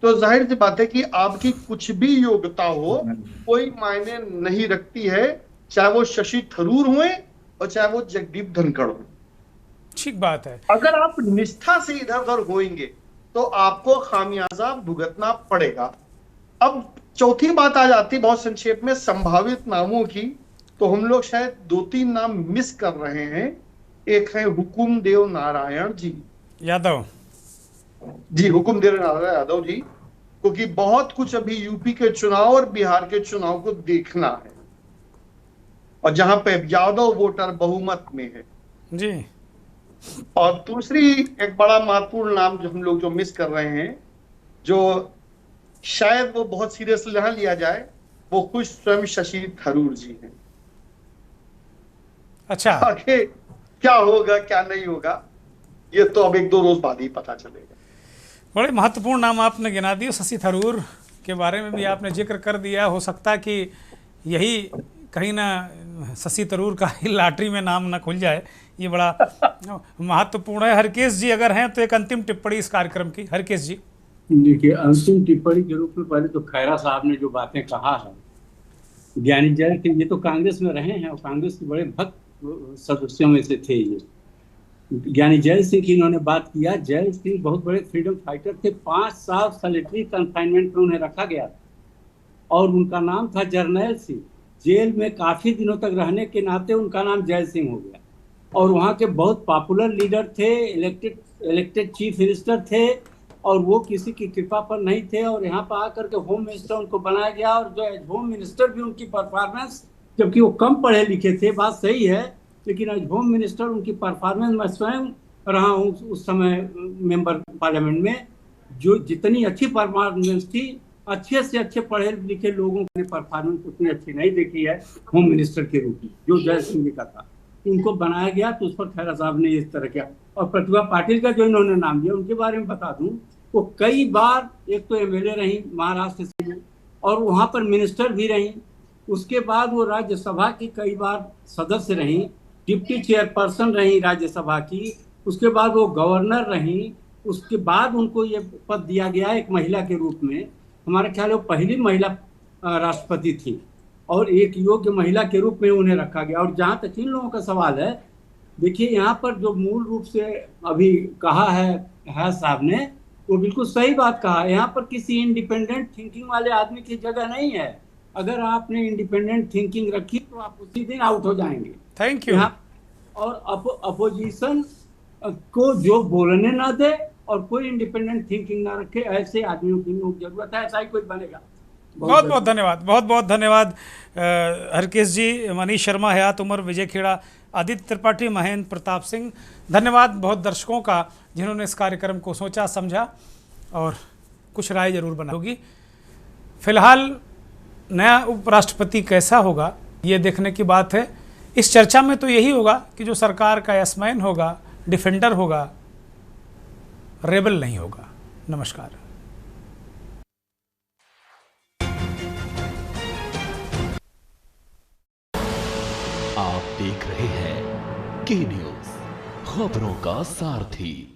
तो जाहिर सी बात है कि आपकी कुछ भी योग्यता हो कोई मायने नहीं रखती है, चाहे वो शशि थरूर हुए और चाहे वो जगदीप धनखड़ हो। ठीक बात है। अगर आप निष्ठा से इधर उधर होएंगे तो आपको खामियाजा भुगतना पड़ेगा। अब चौथी बात आ जाती बहुत संक्षेप में संभावित नामों की, तो हम लोग शायद 2-3 नाम मिस कर रहे हैं। एक है हुकुमदेव नारायण जी यादव जी, हुकुमदेव नारायण यादव जी, क्योंकि बहुत कुछ अभी यूपी के चुनाव और बिहार के चुनाव को देखना है, और जहां पे यादव वोटर बहुमत में है जी। और दूसरी एक बड़ा महत्वपूर्ण नाम जो हम लोग जो मिस कर रहे हैं, जो शायद वो बहुत सीरियसली ना लिया जाए, वो खुद स्वयं शशि थरूर जी हैं। अच्छा, आगे क्या होगा क्या नहीं होगा ये तो अब 1-2 रोज बाद ही पता चलेगा। बड़े महत्वपूर्ण नाम आपने गिना दिए। शशि थरूर के बारे में भी आपने जिक्र कर दिया। हो सकता है कि यही कहीं ना शशि थरूर का ही लॉटरी में नाम ना खुल जाए, ये बड़ा महत्वपूर्ण है। हरकेश जी अगर हैं तो एक अंतिम टिप्पणी इस कार्यक्रम की। हरकेश जी देखिए, अंतिम टिप्पणी के रूप में पहले तो खैरा साहब ने जो बातें कहा है, ज्ञानी जैल के, ये तो कांग्रेस में रहे हैं और कांग्रेस के बड़े भक्त सदस्यों में से थे। ये ज्ञानी जैल सिंह की इन्होंने बात किया। जैल सिंह बहुत बड़े फ्रीडम फाइटर थे। 5 साल सैनिटरी कन्फाइनमेंट में उन्हें रखा गया था और उनका नाम था जर्नैल सिंह। जेल में काफी दिनों तक रहने के नाते उनका नाम जैल सिंह हो गया, और वहाँ के बहुत पॉपुलर लीडर थे, इलेक्टेड चीफ मिनिस्टर थे, और वो किसी की कृपा पर नहीं थे। और यहाँ पर आकर के होम मिनिस्टर उनको बनाया गया, और जो होम मिनिस्टर भी उनकी परफॉर्मेंस, जबकि वो कम पढ़े लिखे थे, बात सही है, लेकिन आज होम मिनिस्टर उनकी परफॉर्मेंस, मैं स्वयं रहा हूँ उस समय मेंबर पार्लियामेंट में, जो जितनी अच्छी परफॉर्मेंस थी, अच्छे से अच्छे पढ़े लिखे लोगों की परफॉर्मेंस उतनी अच्छी नहीं देखी है होम मिनिस्टर के रूप में, जो जय सिंह का था। उनको बनाया गया तो उस पर खैरा साहब ने इस तरह किया। और प्रतिभा पाटिल का जो इन्होंने नाम दिया, उनके बारे में बता दूं, वो कई बार एक तो एमएलए रही महाराष्ट्र से, और वहाँ पर मिनिस्टर भी रही। उसके बाद वो राज्यसभा की कई बार सदस्य रही, डिप्टी चेयरपर्सन रही राज्यसभा की। उसके बाद वो गवर्नर रही। उसके बाद उनको ये पद दिया गया एक महिला के रूप में। हमारे ख्याल वो पहली महिला राष्ट्रपति थी, और एक योग्य महिला के रूप में उन्हें रखा गया। और जहाँ तक इन लोगों का सवाल है, देखिए यहाँ पर जो मूल रूप से अभी कहा है साहब ने, वो बिल्कुल सही बात कहा है। यहाँ पर किसी इंडिपेंडेंट थिंकिंग वाले आदमी की जगह नहीं है। अगर आपने इंडिपेंडेंट थिंकिंग रखी तो आप उसी दिन आउट हो जाएंगे। Thank you. और अपोजिशन को जो बोलने ना दे और कोई इंडिपेंडेंट थिंकिंग ना रखे, ऐसे आदमियों की जरूरत है। ऐसा ही कोई बनेगा। बहुत बहुत धन्यवाद, बहुत बहुत धन्यवाद हरकेश जी, मनीष शर्मा, हयात उमर, विजय खेड़ा, आदित्य त्रिपाठी, महेंद्र प्रताप सिंह। धन्यवाद बहुत दर्शकों का जिन्होंने इस कार्यक्रम को सोचा समझा और कुछ राय जरूर बना होगी। फिलहाल नया उपराष्ट्रपति कैसा होगा ये देखने की बात है। इस चर्चा में तो यही होगा कि जो सरकार का यसमैन होगा, डिफेंडर होगा, रेबल नहीं होगा। नमस्कार। आप देख रहे हैं के न्यूज़। खबरों का सारथी।